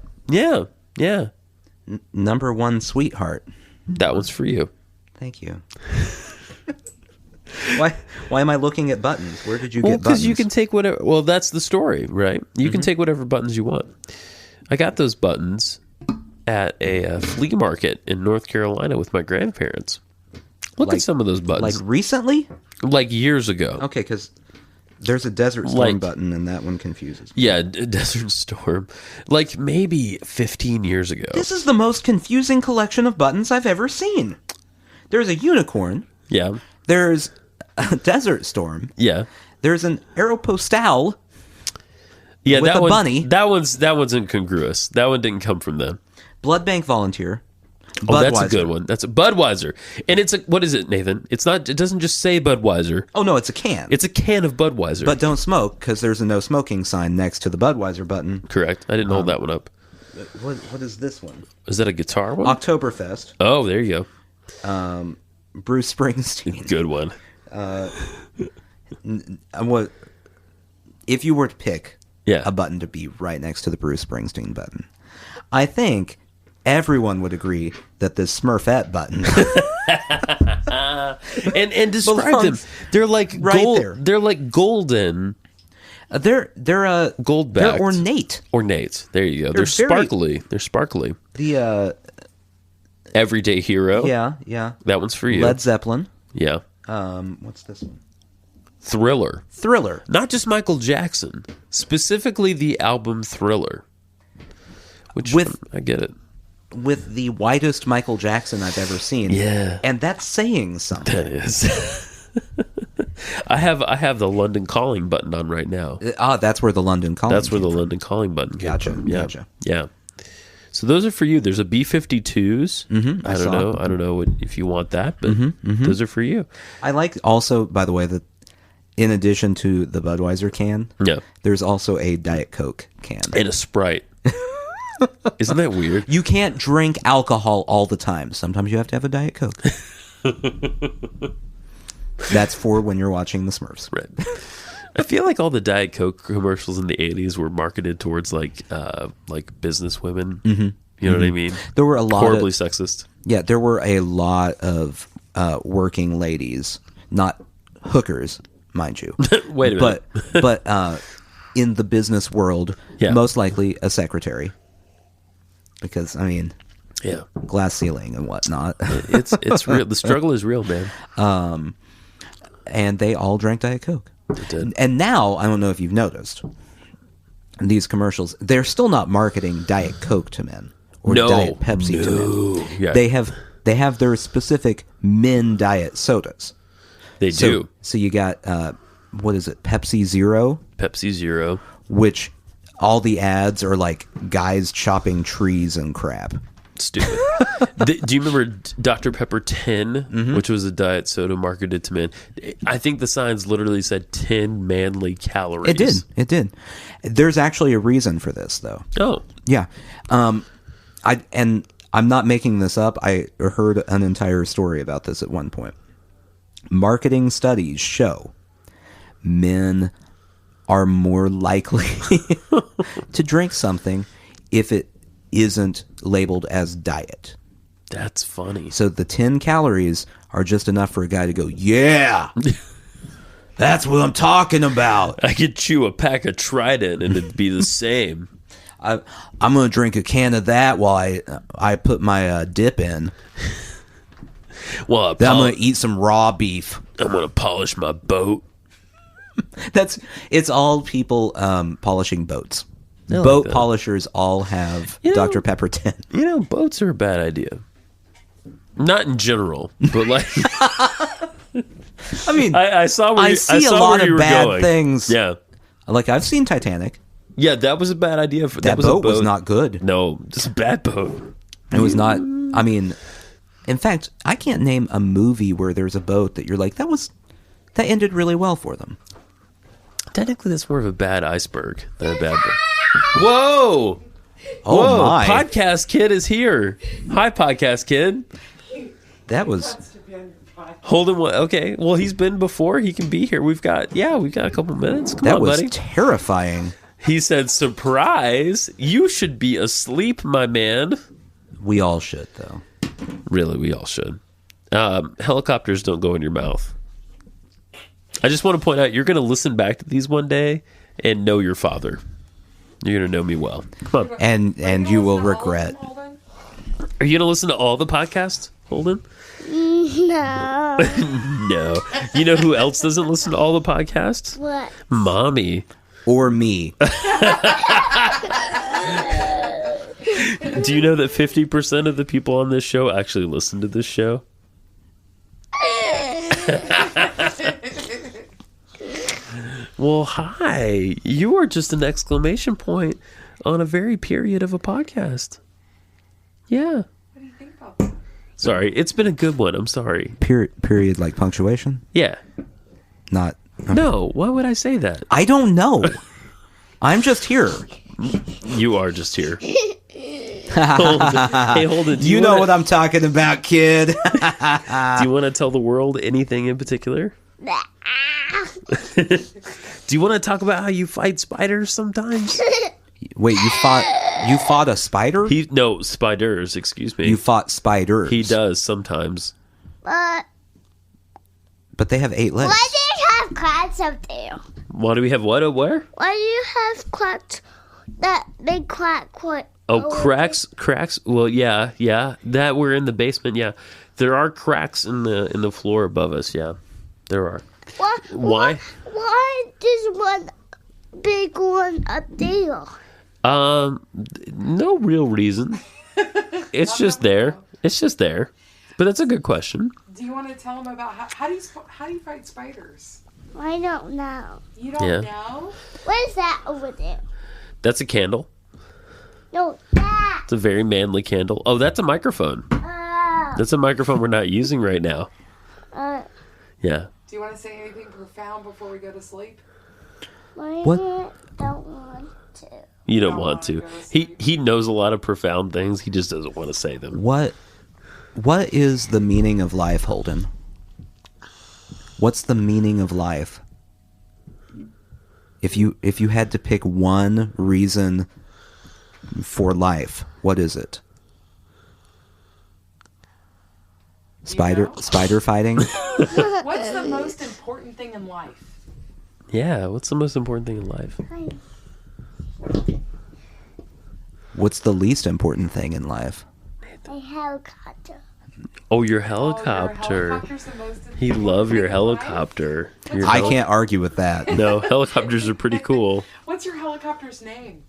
Number 1, sweetheart. That one's for you. Thank you. Why am I looking at buttons? Where did you Well, get buttons? because you can take whatever. Well, that's the story, right? You can take whatever buttons you want. I got those buttons at a flea market in North Carolina with my grandparents. Look at some of those buttons. Like recently? Like years ago. Okay, because there's a Desert Storm button, and that one confuses me. Yeah, Desert Storm. Like maybe 15 years ago. This is the most confusing collection of buttons I've ever seen. There's a unicorn. Yeah. There's a Desert Storm. Yeah. There's an Aeropostale. Yeah, with that a one, bunny. That one's incongruous. That one didn't come from them. Blood Bank Volunteer. Oh, that's a Budweiser. good one. That's a Budweiser. And it's a, what is it, Nathan? It's not, it doesn't just say Budweiser. Oh, no, it's a can. It's a can of Budweiser. But don't smoke, because there's a no smoking sign next to the Budweiser button. Correct. I didn't hold that one up. What is this one? Is that a guitar one? Oktoberfest. Oh, there you go. Bruce Springsteen. Good one. What if you were to pick Yeah. a button to be right next to the Bruce Springsteen button? I think everyone would agree that the Smurfette button And describe them. belongs They're like right gold. there. They're like golden. they're Gold they're backed. ornate. Ornate. There you go. They're very- sparkly. They're sparkly. The Everyday Hero. yeah. That one's for you. Led Zeppelin. Yeah. What's this one? Thriller. Thriller. Not just Michael Jackson. Specifically the album Thriller. Which I get it. With the whitest Michael Jackson I've ever seen. Yeah. And that's saying something. That is. I have the London Calling button on right now. That's where the London Calling That's where the came from. London Calling button came Gotcha, from. Yeah. gotcha. Yeah. So those are for you. There's a B-52s. I I don't saw know. it. I don't know if you want that, but those are for you. I like also, by the way, that in addition to the Budweiser can, Yeah. there's also a Diet Coke can. And a Sprite. Isn't that weird? You can't drink alcohol all the time. Sometimes you have to have a Diet Coke. That's for when you're watching the Smurfs. Right. I feel like all the Diet Coke commercials in the 80s were marketed towards like business women. Mm-hmm. You know what I mean? There were a lot horribly of, sexist. Yeah, there were a lot of working ladies, not hookers, mind you. Wait a minute. But in the business world, Yeah. most likely a secretary. Because, I mean, Yeah. glass ceiling and whatnot. It's real. The struggle is real, man. And they all drank Diet Coke. It did. And now, I don't know if you've noticed, these commercials, they're still not marketing Diet Coke to men or Diet Pepsi to men. Yeah. They have their specific men diet sodas. They do. So you got, what is it, Pepsi Zero, Pepsi Zero. which all the ads are like guys chopping trees and crap. Stupid. Do you remember Dr. Pepper 10, which was a diet soda marketed to men? I think the signs literally said 10 manly calories. It did. There's actually a reason for this, though. Oh. Yeah. I'm not making this up. I heard an entire story about this at one point. Marketing studies show men are more likely to drink something if it isn't labeled as diet. That's funny. So the 10 calories are just enough for a guy to go, yeah, that's what I'm talking about. I could chew a pack of Trident and it'd be the same. I'm going to drink a can of that while I put my dip in. Well, Then I'm going to eat some raw beef. I'm going to polish my boat. It's all people polishing boats. like Boat that. polishers all have You know- Dr. Pepper 10. You know, boats are a bad idea. Not in general, but like I mean, I saw where I you, see a saw lot where you of were bad going. things. Yeah, Like, I've seen Titanic. yeah, that was a bad idea. That was a boat was not good. No, just a bad boat. It was not. I mean, in fact, I can't name a movie where there's a boat that you're like, that ended really well for them. Technically, that's more of a bad iceberg than a bad boat. Whoa! Oh Whoa! my! Podcast Kid is here. Hi, Podcast Kid. That was Holden, okay. Well, he's been before. He can be here. We've got a couple minutes. Come on, buddy. terrifying. He said, "Surprise! You should be asleep, my man." We all should, though. Really, we all should. Helicopters don't go in your mouth. I just want to point out, you're going to listen back to these one day and know your father. You're going to know me well. Come on. And you will regret. Are you going to listen to all the podcasts, Holden? No. No. You know who else doesn't listen to all the podcasts? What? Mommy. Or me. Do you know that 50% of the people on this show actually listen to this show? Well, hi. You are just an exclamation point on a very period of a podcast. Yeah. What do you think about that? Sorry. It's been a good one. I'm sorry. Period like punctuation? Yeah. Not. No. Why would I say that? I don't know. I'm just here. You are just here. Hey, Holden. You know what I'm talking about, kid. Do you want to tell the world anything in particular? Do you want to talk about how you fight spiders sometimes? Wait, you fought a spider? No, spiders, excuse me. You fought spiders. He does sometimes. What? But they have 8 legs. Why do you have cracks up there? Why do we have what? Where? Why do you have cracks? That big crack. What? Oh, cracks. Well, yeah. That we're in the basement. Yeah, there are cracks in the floor above us. Yeah, there are. What? Why? Why there's one big one up there? No real reason. It's just there. It's just there. But that's a good question. Do you want to tell them about how do you fight spiders? I don't know. You don't Yeah. know? What is that over there? That's a candle. No, that. It's a very manly candle. Oh, that's a microphone. That's a microphone we're not using right now. Yeah. Do you want to say anything profound before we go to sleep? What? Don't want to. You don't Don't want wanna to. go to sleep. He knows a lot of profound things. He just doesn't want to say them. What is the meaning of life, Holden? What's the meaning of life? If you had to pick one reason for life, what is it? Spider fighting? What's the most important thing in life? Yeah. What's the most important thing in life? What's the least important thing in life? A helicopter. Oh, your Oh, helicopter. your helicopter's the most He important love your thing in life? helicopter. I can't argue with that. No, helicopters are pretty cool. What's your helicopter's name?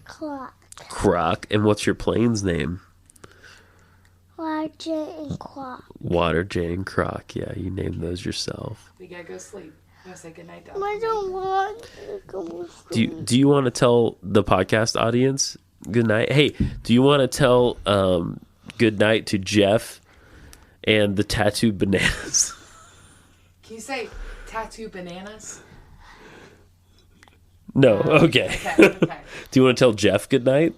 Clock. Croc. And what's your plane's name? Roger and clock. Water, Jane, Croc. Yeah, you named those yourself. We gotta go sleep. I'm gonna say goodnight to I don't want to go sleep. Do you want to tell the podcast audience good night? Hey, do you want to tell good night to Jeff and the tattooed bananas? Can you say tattoo bananas? No. Okay. Okay. Do you want to tell Jeff good night?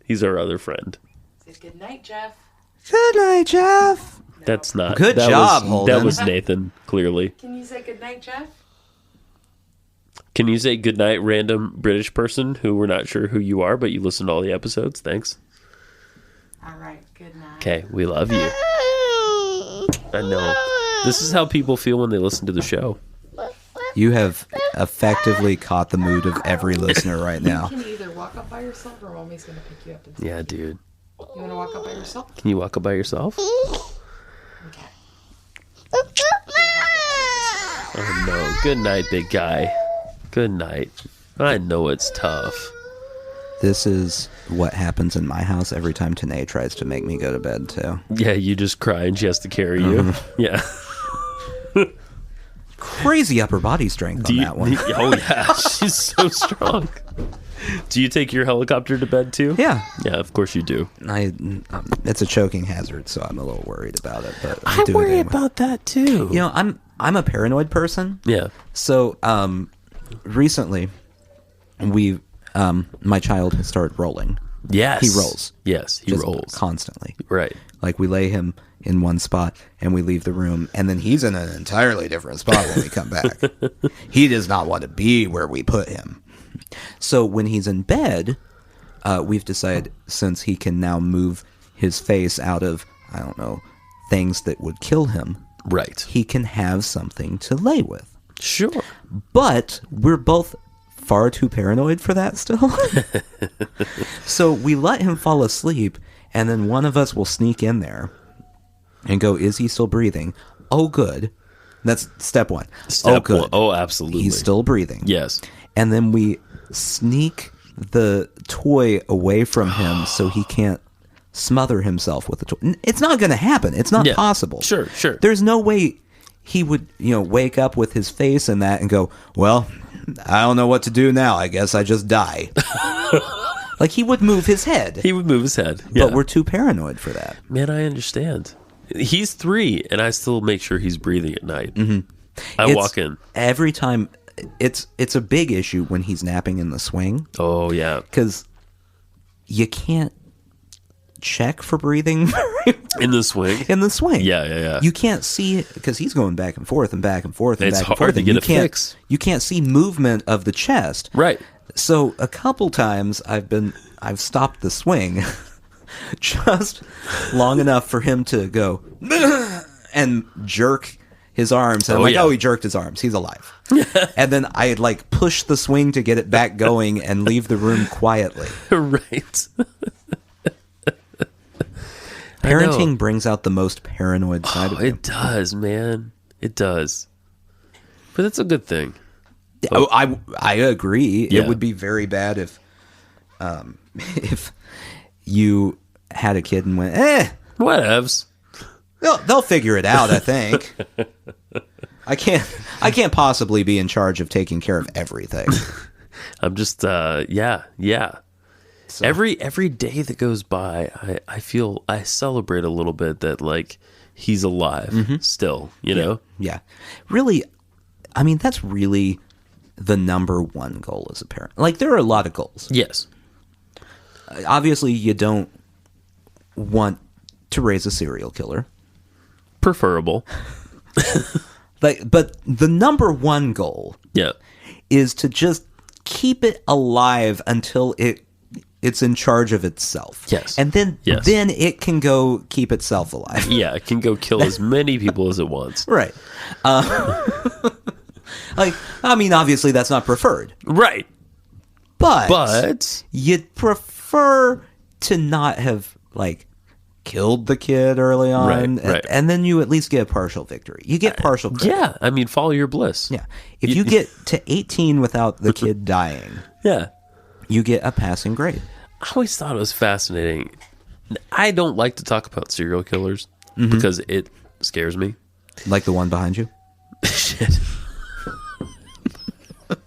He's our other friend. Say goodnight, Jeff. Good night, Jeff. That's not. Good that job, was, Holden. That was Nathan, clearly. Can you say goodnight, Jeff? Can you say good night, random British person who we're not sure who you are, but you listen to all the episodes? Thanks. All right. Good night. Okay, we love you. I know. This is how people feel when they listen to the show. You have effectively caught the mood of every listener right now. You can either walk up by yourself or mommy's gonna pick you up. And Yeah, dude. You wanna walk up by yourself? Can you walk up by yourself? Okay. Oh no. Good night, big guy. Good night. I know it's tough. This is what happens in my house every time Tanae tries to make me go to bed, too. Yeah, you just cry and she has to carry you. Yeah. Crazy upper body strength on that one. Oh yeah, she's so strong. Do you take your helicopter to bed too? Yeah. Yeah, of course you do. It's a choking hazard, so I'm a little worried about it. But I do it worry anyway. about that too. You know, I'm a paranoid person. Yeah. So recently, my child has started rolling. Yes. He rolls. Yes, he Just rolls. constantly. Right. Like we lay him in one spot and we leave the room, and then he's in an entirely different spot when we come back. He does not want to be where we put him. So when he's in bed, we've decided, since he can now move his face out of, I don't know, things that would kill him, Right. he can have something to lay with. Sure. But we're both far too paranoid for that still. So we let him fall asleep, and then one of us will sneak in there and go, is he still breathing? Oh, good. That's step one. Oh, good. One. Oh, absolutely. He's still breathing. Yes. And then we sneak the toy away from him so he can't smother himself with the toy. It's not going to happen. It's not possible. Sure. There's no way he would, wake up with his face in that and go, well, I don't know what to do now. I guess I just die. Like, he would move his head. He would move his head. But we're too paranoid for that. Man, I understand. He's 3, and I still make sure he's breathing at night. Mm-hmm. I walk in. Every time, it's a big issue when he's napping in the swing. Oh, yeah. Because you can't check for breathing In the swing? in the swing. Yeah. You can't see it because he's going back and forth and back and forth and It's back and hard forth. to and get you a can't, fix. You can't see movement of the chest. Right. So a couple times I've stopped the swing just long enough for him to go and jerk his arms. And I'm like, oh, he jerked his arms. He's alive. And then I push the swing to get it back going and leave the room quietly. Right. Parenting brings out the most paranoid side of you. It does, man. It does. But that's a good thing. Oh, I agree. Yeah. It would be very bad if you had a kid and went, Whatevs. they'll figure it out. I think I can't possibly be in charge of taking care of everything. I'm just, yeah. So, Every day that goes by, I feel I celebrate a little bit that he's alive still, you know? yeah, really. I mean, that's really the number one goal as a parent. There are a lot of goals. Yes. Obviously, you don't want to raise a serial killer. Preferable. But the number one goal Yeah. is to just keep it alive until it's in charge of itself. Yes. And then it can go keep itself alive. Yeah, it can go kill as many people as it wants. Right. Obviously that's not preferred. Right. But you'd prefer to not have killed the kid early on, Right. and then you at least get a partial victory. You get partial credit. Yeah, I mean, follow your bliss. Yeah. If you get to 18 without the kid dying, Yeah. you get a passing grade. I always thought it was fascinating. I don't like to talk about serial killers because it scares me. Like the one behind you? Shit.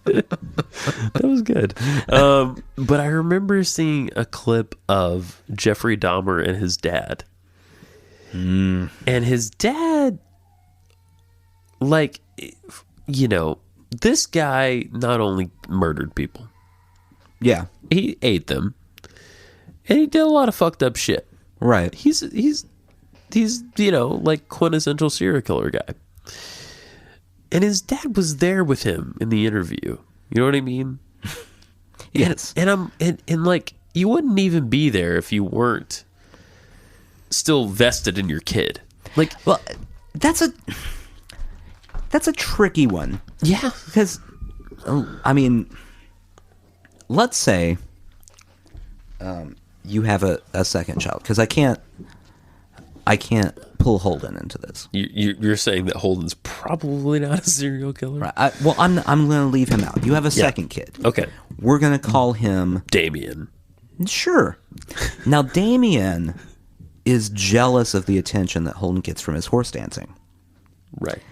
That was good. But I remember seeing a clip of Jeffrey Dahmer and his dad. And his dad, this guy not only murdered people, Yeah. he ate them, and he did a lot of fucked up shit. Right. He's quintessential serial killer guy. And his dad was there with him in the interview. You know what I mean? Yes. And you wouldn't even be there if you weren't still vested in your kid. Well, that's a tricky one. Yeah. Because, let's say you have a second child. Because I can't pull Holden into this. You're saying that Holden's probably not a serial killer? Right. I'm going to leave him out. You have a second kid. Okay. We're going to call him Damien. Sure. Now, Damien is jealous of the attention that Holden gets from his horse dancing. Right.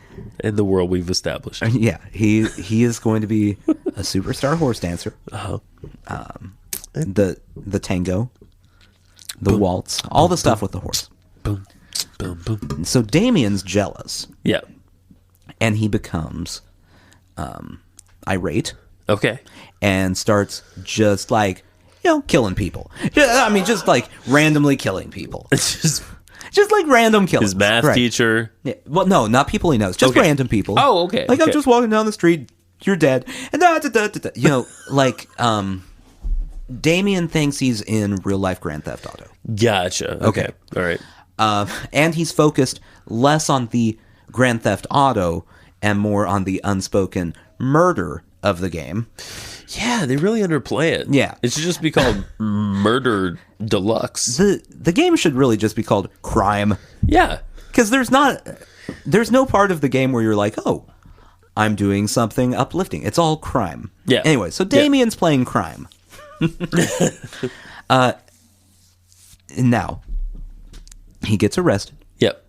In the world we've established. Yeah, he is going to be a superstar horse dancer. Uh-huh. The tango, the waltz, all the stuff with the horse. Boom, boom, boom. So Damien's jealous, Yeah. and he becomes irate. Okay. and starts just like, killing people. I mean, just like randomly killing people. It's Just like random killings. his math Right. teacher. Yeah. Well, no, not people he knows. Just Okay. random people. Oh, okay, Like, I'm okay. just walking down the street. You're dead. And like, Damien thinks he's in real life Grand Theft Auto. Gotcha. Okay. All right. And he's focused less on the Grand Theft Auto and more on the unspoken murder of the game. Yeah, they really underplay it. Yeah. It should just be called Murder Deluxe. The game should really just be called Crime. Yeah. Because there's no part of the game where you're like, oh, I'm doing something uplifting. It's all crime. Yeah. Anyway, so Damien's playing crime. Now, he gets arrested Yep.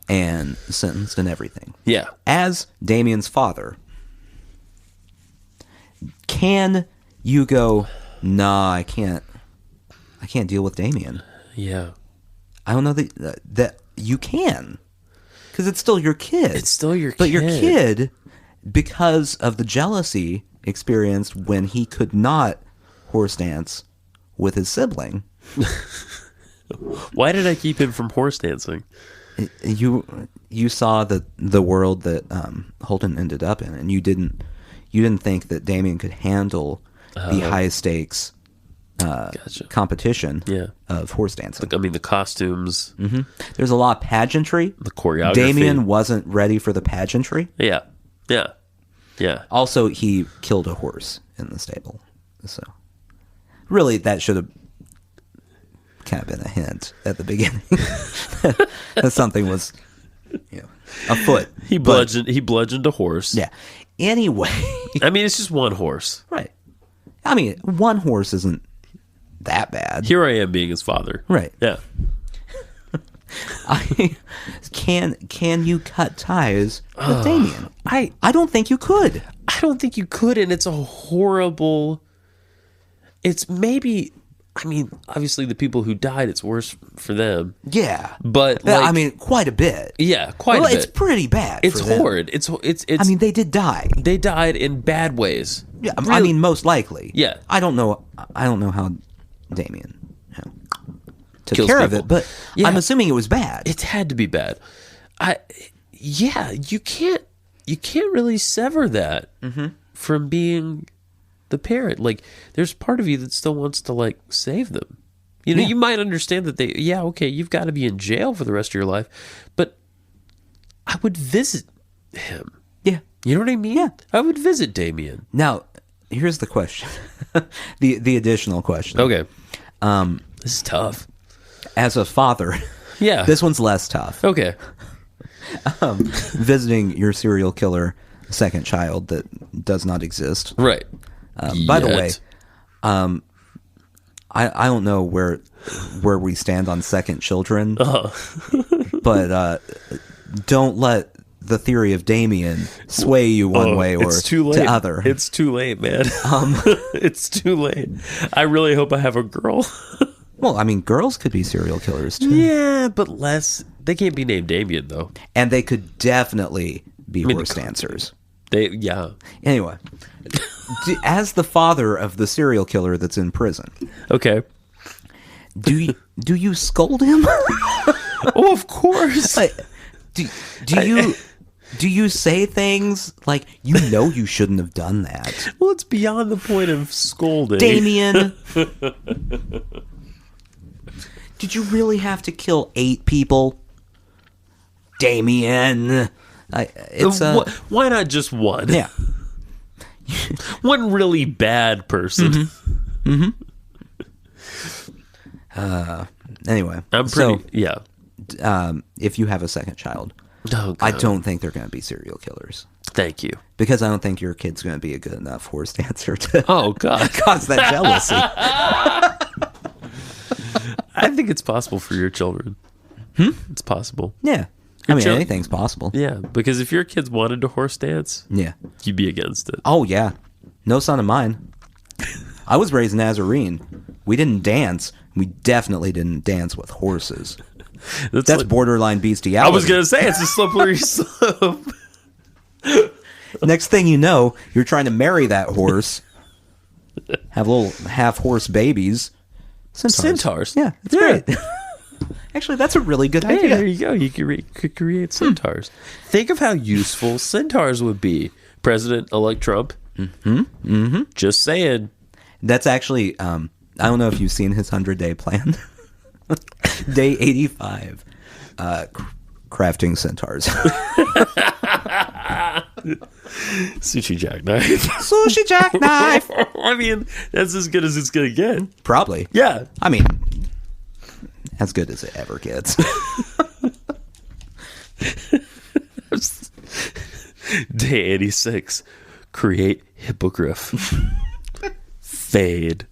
and sentenced and everything. Yeah. As Damien's father, can you go, nah, I can't deal with Damien? Yeah. I don't know that you can, because it's still your kid. It's still your But kid. your kid, because of the jealousy experienced when he could not horse dance with his sibling, Why did I keep him from horse dancing? you saw the world that Holden ended up in, and you didn't think that Damien could handle the high stakes Gotcha. competition Yeah. of horse dancing. I mean, the costumes, There's a lot of pageantry. the choreography. Damien wasn't ready for the pageantry. Yeah. Yeah. Yeah. Also, he killed a horse in the stable. So, really, that should have kind of been a hint at the beginning that something was, afoot. He bludgeoned a horse. Yeah. Anyway, I mean, it's just one horse. right. I mean, one horse isn't that bad. Here I am being his father. Right. Yeah. Can you cut ties with Damien? I don't think you could. don't think you could, and it's a horrible. It's maybe. I mean, obviously, the people who died, it's worse for them. Yeah. But Yeah, like, I mean, quite a bit. yeah, quite a bit. It's pretty bad. It's for them. horrid. It's. I mean, they did die. they died in bad ways. Yeah, I Really- mean, most likely. Yeah. I don't know how Damien took Kills care of people. it, but Yeah. I'm assuming it was bad. It had to be bad. You can't really sever that from being the parent. Like, there's part of you that still wants to like save them. You know, Yeah. you might understand that okay, you've got to be in jail for the rest of your life, but I would visit him. Yeah. You know what I mean? Yeah. I would visit Damien. Now, here's the question. the additional question. Okay. This is tough. As a father, Yeah. this one's less tough. Okay. Visiting your serial killer second child that does not exist. Right. By the way, Yet. I don't know where we stand on second children, but don't let the theory of Damien sway you one way or it's too late. to other. It's too late, man. It's too late. I really hope I have a girl. Well, I mean, girls could be serial killers too, Yeah, but less. They can't be named Damien though. and they could definitely be mean, horse they could. dancers. Yeah. Anyway, as the father of the serial killer that's in prison, Okay. do you scold him? Oh, of course. Like, do you say things like, you shouldn't have done that, Well, it's beyond the point of scolding. Damien? Did you really have to kill 8 people, Damien? Why not just one? Yeah. One really bad person. Anyway, I'm pretty. Yeah. if you have a second child, Oh, I God. don't think they're going to be serial killers. Thank you. Because I don't think your kid's going to be a good enough horse dancer to Oh, God. cause that jealousy. I think it's possible for your children. It's possible. Yeah. I mean, chil- anything's possible. Yeah, because if your kids wanted to horse dance, Yeah. you'd be against it. Oh, yeah. No son of mine. I was raised Nazarene. We didn't dance. We definitely didn't dance with horses. That's like- borderline bestiality. I was going to say, it's a slippery slope. Next thing you know, you're trying to marry that horse. Have little half-horse babies. Centaurs. Yeah, it's great. Actually, that's a really good Hey, idea. there you go. You could create centaurs. Think of how useful centaurs would be. President-elect Trump. Just saying. That's actually, I don't know if you've seen his 100-day plan. Day 85. Crafting Centaurs. Sushi jackknife. Sushi jackknife. I mean, that's as good as it's going to get. Probably. Yeah. I mean, as good as it ever gets. Day 86. Create hippogriff. Fade.